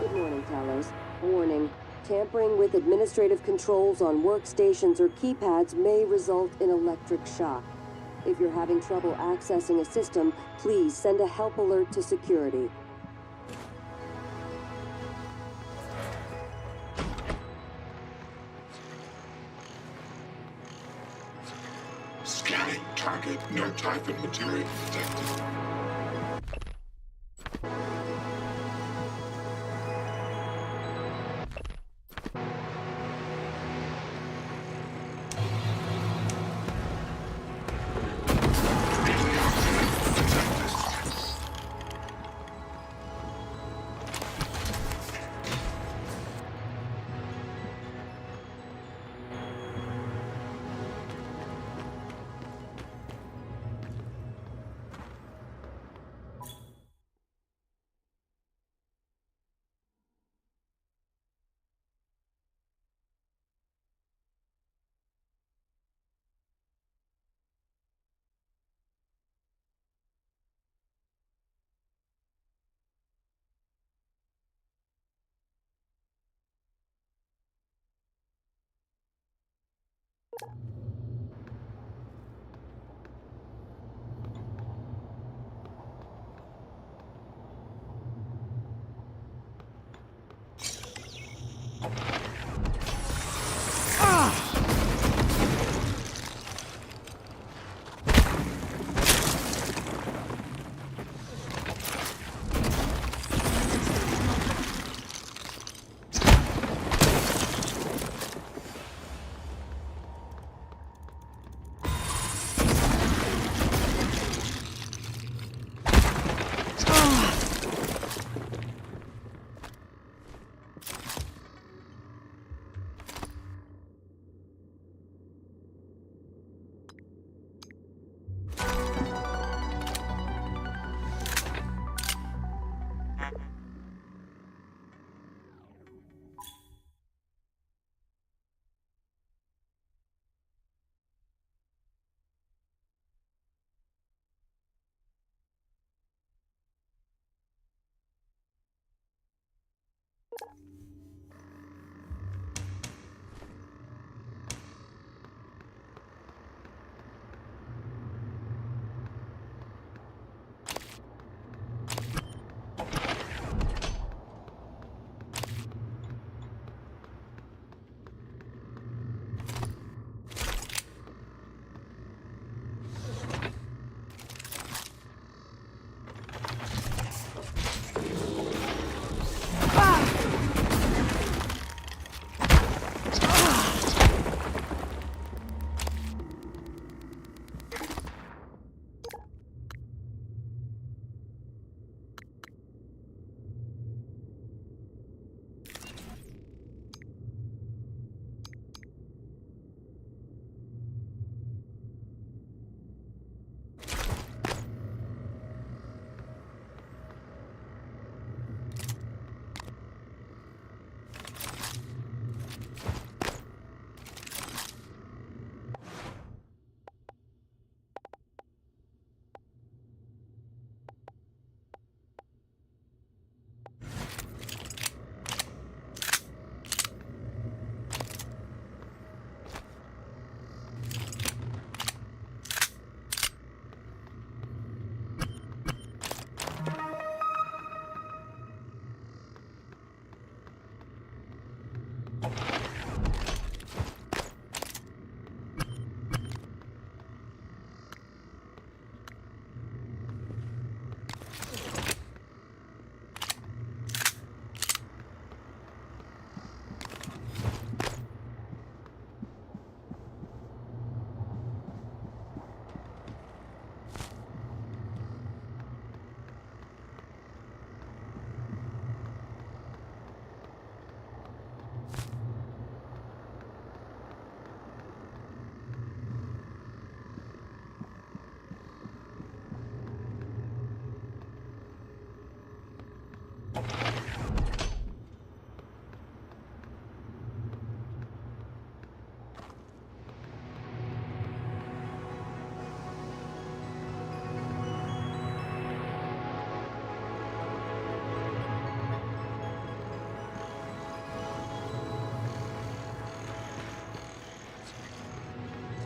S1: Good morning, Talos. Warning. Tampering with administrative controls on workstations or keypads may result in electric shock. If you're having trouble accessing a system, please send a help alert to security.
S12: Scanning target. No typhon material detected.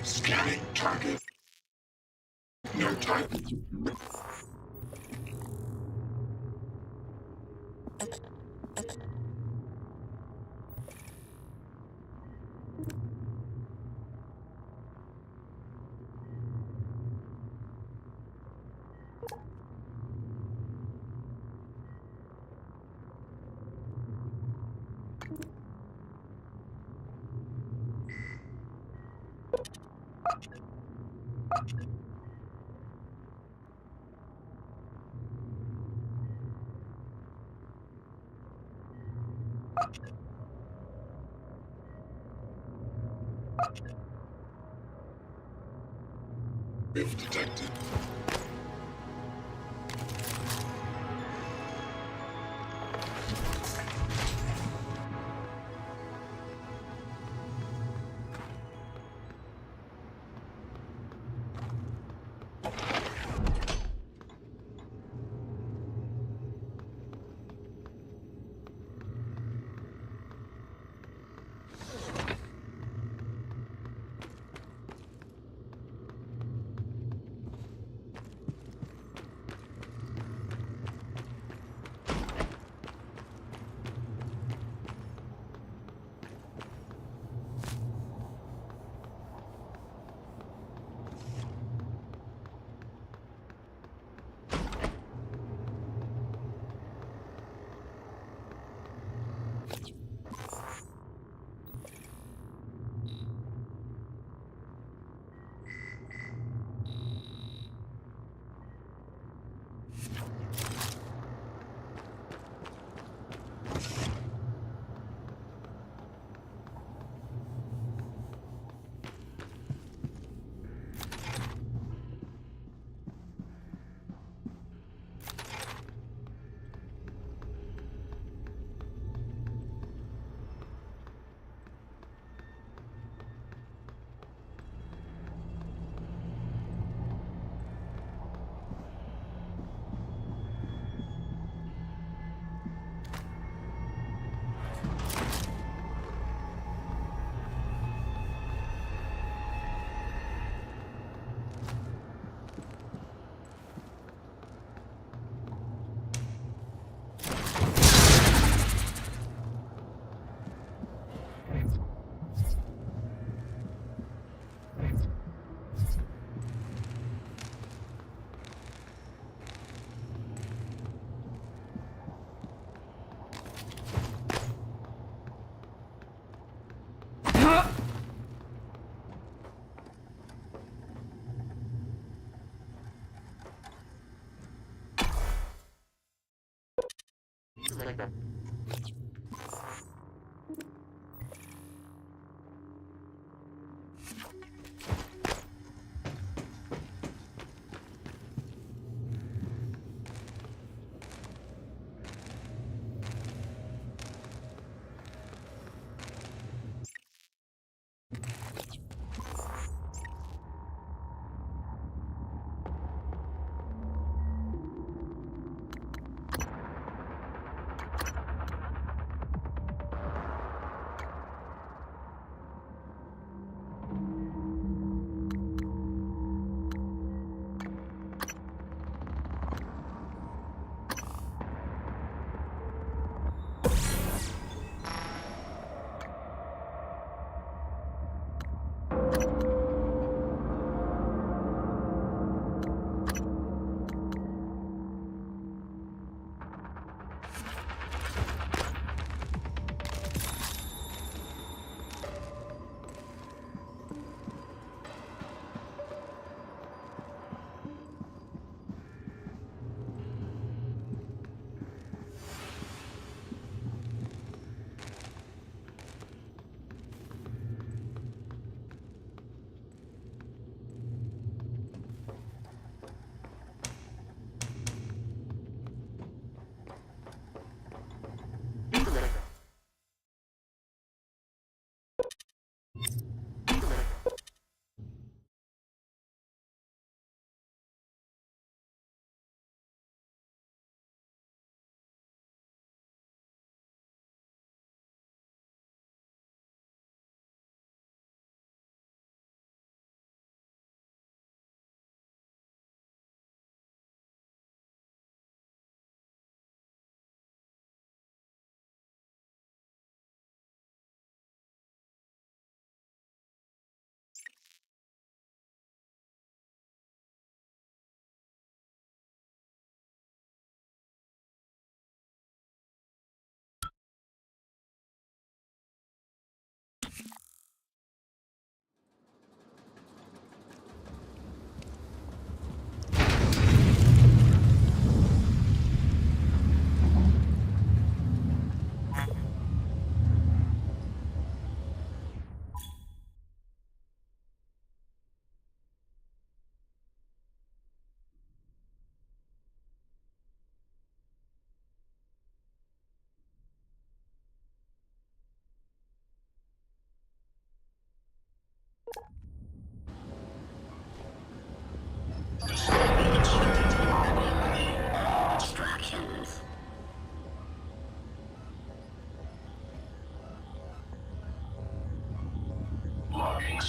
S12: Scanning target. No type. If detected.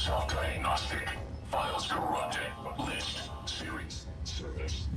S12: Self-diagnostic. Files corrupted. List. Series. Service.